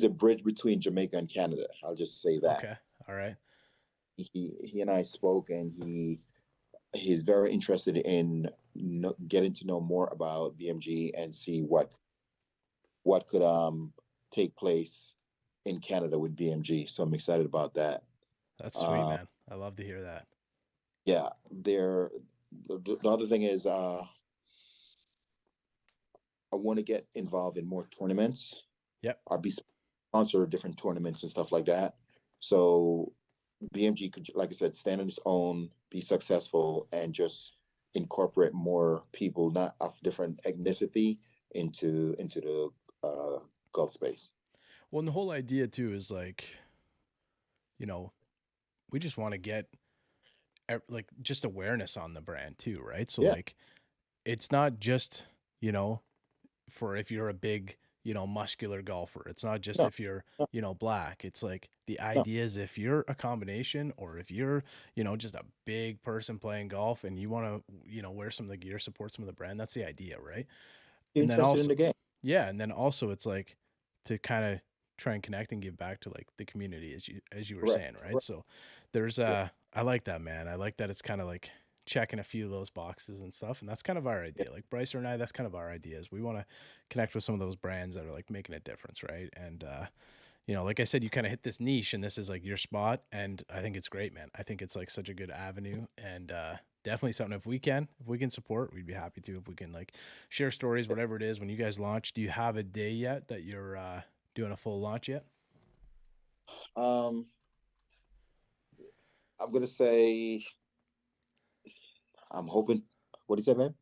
bridge between Jamaica and Canada. I'll just say that. Okay. All right. He and I spoke, and he's very interested in getting to know more about BMG and see what could take place in Canada with BMG. So I'm excited about that. That's sweet, Uh, man. I love to hear that. yeah, there. The other thing is, I want to get involved in more tournaments. Yep. I'll be sponsor different tournaments and stuff like that. So BMG could, like I said, stand on its own, be successful, and just incorporate more people, not of different ethnicity, into the Gulf space. Well, and the whole idea too is like, you know, we just want to get like just awareness on the brand too, right? So Yeah, like it's not just, you know, for if you're a big, muscular golfer. It's not just no, if you're, no, black. It's like the no. idea is if you're a combination or if you're, just a big person playing golf and you want to, wear some of the gear, support some of the brand, that's the idea, right? You're And then interested in also, the game. yeah, and then also it's like to kind of try and connect and give back to like the community as you were Correct, saying, right? correct, So there's correct. I like that, man. I like that it's kind of like checking a few of those boxes and stuff, and that's kind of our Yeah, idea. Like Bryce and I, that's kind of our ideas. We want to connect with some of those brands that are like making a difference, right? And like I said, you kind of hit this niche and this is like your spot. And I think it's great, man. I think it's like such a good avenue and definitely something if we can support, we'd be happy to. If we can like share stories, yeah. whatever it is, when you guys launch, do you have a day yet that you're doing a full launch yet? Um, I'm gonna say I'm hoping. What do you say, man?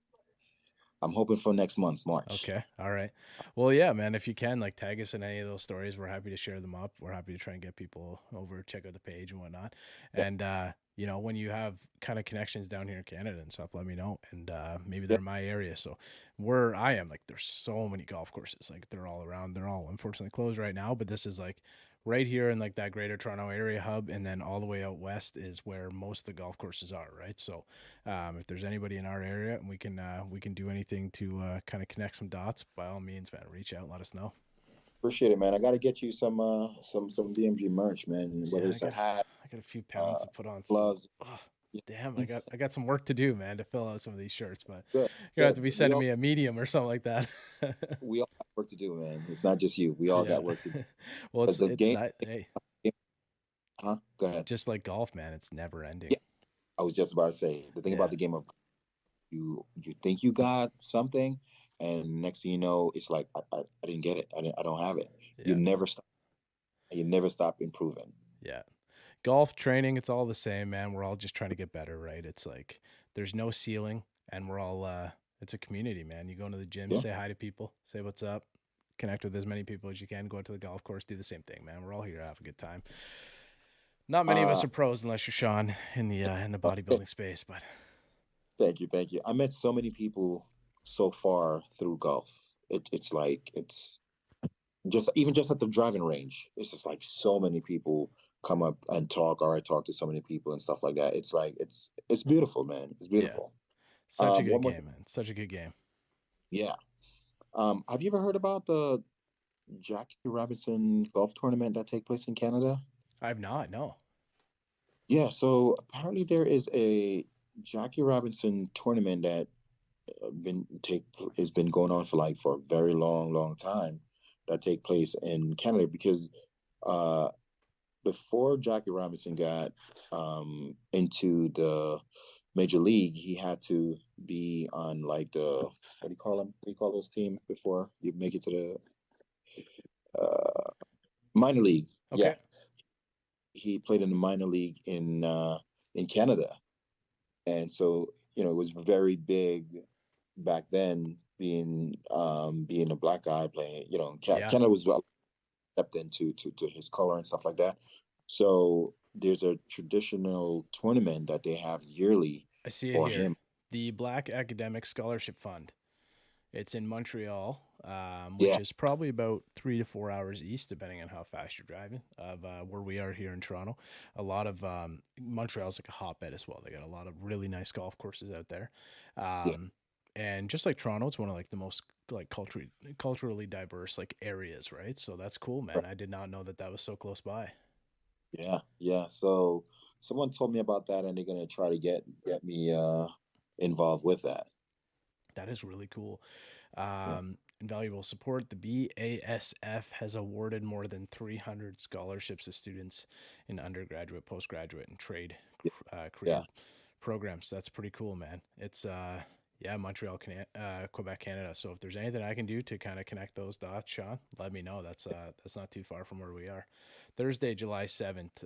I'm hoping for next month, March. Okay. All right. Well, yeah, man, if you can, like, tag us in any of those stories, we're happy to share them up. We're happy to try and get people over, check out the page and whatnot. Yeah, And, when you have kind of connections down here in Canada and stuff, let me know. And maybe yeah. they're in my area. So where I am, like, there's so many golf courses. Like, they're all around. They're all unfortunately closed right now. But this is like right here in like that greater Toronto area hub. And then all the way out west is where most of the golf courses are, right? So if there's anybody in our area and we can do anything to kind of connect some dots, by all means, man, reach out and let us know. Appreciate it, man. I got to get you some BMG merch, man. Yeah, Whether I it's a got hat, I got a few pounds uh, to put on still. gloves. Oh, Yeah. damn, I got some work to do, man, to fill out some of these shirts, but Good, you're gonna have good. to be We sending all me a medium or something like that. we all got work to do, man. It's not just you. We all Yeah. got work to do. Well, But the it's game, not. Hey, huh? Go ahead. just like golf, man, it's never ending. Yeah, I was just about to say the thing about Yeah, the game of you think you got something, and next thing you know, it's like I didn't get it. I don't have it. You yeah, never stop. You never stop improving. yeah. Golf training, it's all the same, man. We're all just trying to get better, right? It's like there's no ceiling, and we're all it's a community, man. You go into the gym, Yeah. say hi to people, say what's up, connect with as many people as you can, go out to the golf course, do the same thing, man. We're all here to have a good time. Not many of us Uh, are pros unless you're Sean in the okay. bodybuilding space, but Thank you, thank you. I met so many people so far through golf. It's like it's just even just at the driving range. It's just like so many people come up and talk, or I talk to so many people and stuff like that. It's like it's beautiful, man. It's yeah, beautiful. such a good One more thing. game, man. Such a good game. Yeah. Have you ever heard about the Jackie Robinson golf tournament that take place in Canada? I've not, no. Yeah, so apparently there is a Jackie Robinson tournament that been take has been going on for a very long time that take place in Canada because uh before Jackie Robinson got into the major league, he had to be on like the what do you call them? What do you call those teams before you make it to the minor league? Yeah, Okay. he played in the minor league in Canada, and so it was very big back then being a black guy playing. Yeah. Canada was well stepped into to his color and stuff like that. So there's a traditional tournament that they have yearly I see it for here. him. The Black Academic Scholarship Fund. It's in Montreal, which Yeah, is probably about 3 to 4 hours east, depending on how fast you're driving, of where we are here in Toronto. A lot of Montreal's like a hotbed as well. They got a lot of really nice golf courses out there, yeah, um, and just like Toronto, it's one of like the most like culturally diverse like areas, right? So that's cool, man. right. I did not know that that was so close by. Yeah, yeah. So someone told me about that, and they're gonna try to get me involved with that. That is really cool. Yeah, Invaluable support. The BASF has awarded more than 300 scholarships to students in undergraduate, postgraduate, and trade yeah, career yeah. programs. That's pretty cool, man. It's yeah, Montreal, Quebec, Canada. So if there's anything I can do to kind of connect those dots, Sean, let me know. That's not too far from where we are. Thursday, July 7th.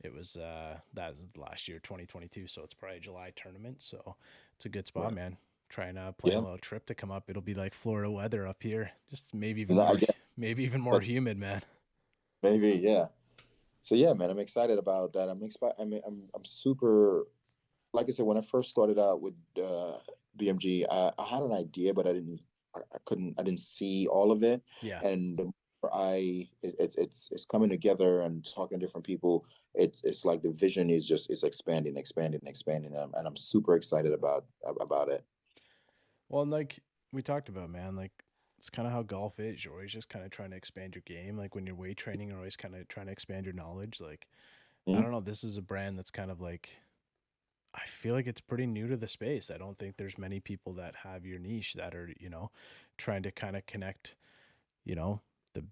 It was that was last year, 2022. So it's probably a July tournament. So it's a good spot, Right. man. Trying to plan a Yeah, little trip to come up. It'll be like Florida weather up here. Just I guess, maybe even more but humid, man. maybe, yeah. So yeah, man, I'm excited about that. I mean, I'm super. Like I said, when I first started out with BMG, I had an idea, but I didn't see all of it. Yeah. And the more it's coming together and talking to different people. It's like the vision is just it's expanding, expanding, expanding, and I'm super excited about it. Well, and like we talked about, man, like it's kind of how golf is. You're always just kind of trying to expand your game. Like when you're weight training, you're always kind of trying to expand your knowledge. Like I Mhm. don't know, this is a brand that's kind of like I feel like it's pretty new to the space. I don't think there's many people that have your niche that are, trying to kind of connect, you know, the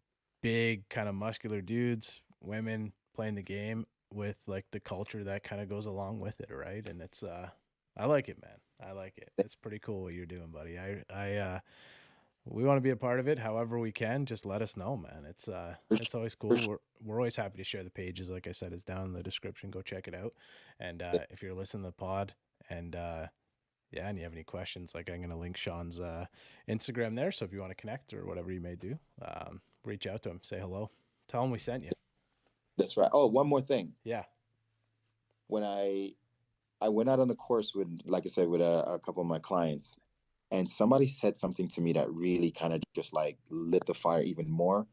big kind of muscular dudes, women playing the game with like the culture that kind of goes along with it, right? And it's I like it, man. I like it. It's pretty cool what you're doing, buddy. We want to be a part of it however we can. Just let us know, man. For It's always for cool. We're always happy to share the pages. Like I said, it's down in the description. Go check it out. And if you're listening to the pod and yeah, and you have any questions, like I'm gonna link Sean's Instagram there. So if you want to connect or whatever you may do, reach out to him, say hello, tell him we sent you. That's right. Oh, one more thing. Yeah, When I went out on the course with, like I said, with a couple of my clients, and somebody said something to me that really kind of just like lit the fire even more.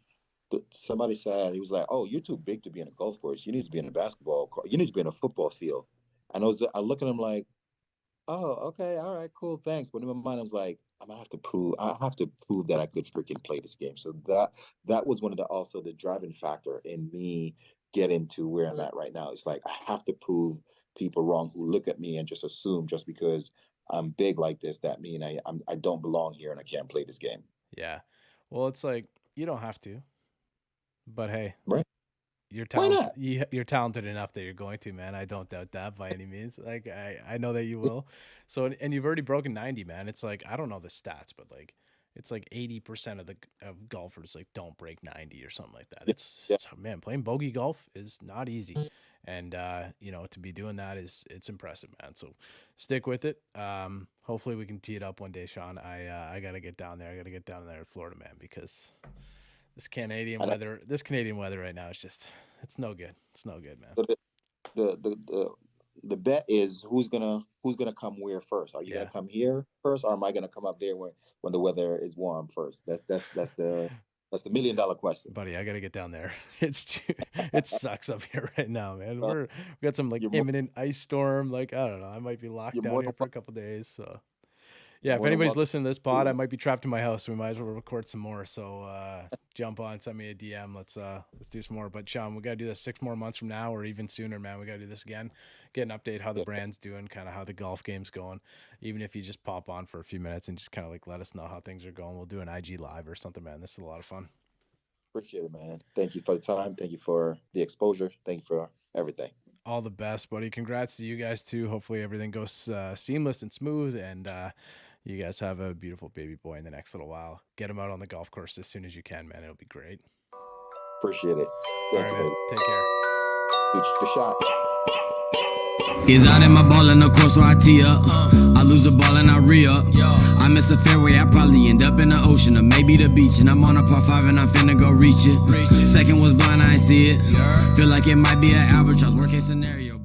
Somebody said he was like, "Oh, you're too big to be in a golf course. You need to be in a basketball court. You need to be in a football field." And I look at him like, "Oh, okay, all right, cool, thanks." But in my mind, I was like, I have to prove that I could freaking play this game. So that was one of the also the driving factor in me getting to where I'm at right now. It's like I have to prove people wrong who look at me and just assume just because I'm big like this that mean I don't belong here and I can't play this game. yeah. Well, it's like you don't have to, but hey, Right? you're Why talented. not? You're talented enough that you're going to, man. I don't doubt that by any means. Like I know that you will. So and you've already broken 90, man. It's like I don't know the stats, but like it's like 80% of the of golfers like don't break 90 or something like that. Yeah, yeah. Man, playing bogey golf is not easy. And to be doing that it's impressive, man. So stick with it. Hopefully we can tee it up one day, Sean. I got to get down there. I got to get down there in Florida, man, because I know. This Canadian weather right now is just it's no good. It's no good, man. So the bet is who's gonna come where first? Are you gonna Yeah. come here first, or am I gonna come up there when the weather is warm first? That's the $1 million question. Buddy, I got to get down there. It sucks up here right now, man. Well, We got some like you're more imminent ice storm. Like, I don't know. I might be locked you're down more here than for a couple days. So, you're yeah, if more than anybody's welcome listening to this pod, I to. might be trapped in my house. We might as well record some more. So, jump on, send me a DM. Let's do some more. But Sean, we got to do this 6 more months from now or even sooner, man. We got to do this again. Get an update how the Yeah, brand's doing, kind of how the golf game's going. Even if you just pop on for a few minutes and just kind of like let us know how things are going. We'll do an IG live or something, man. This is a lot of fun. Appreciate it, man. Thank you for the time. Thank you for the exposure. Thank you for everything. All the best, buddy. Congrats to you guys too. Hopefully everything goes seamless and smooth, and you guys have a beautiful baby boy in the next little while. Get him out on the golf course as soon as you can, man. It'll be great. Appreciate it. Thank you, man. baby. Take care. Shoot the shot. He's out in my ball in the course where I tee up. I lose the ball and I re-up. I miss a fairway, I probably end up in the ocean or maybe the beach. And I'm on a par 5 and I'm finna go reach it. Second was blind, I ain't see it. Feel like it might be an albatross, worst case scenario.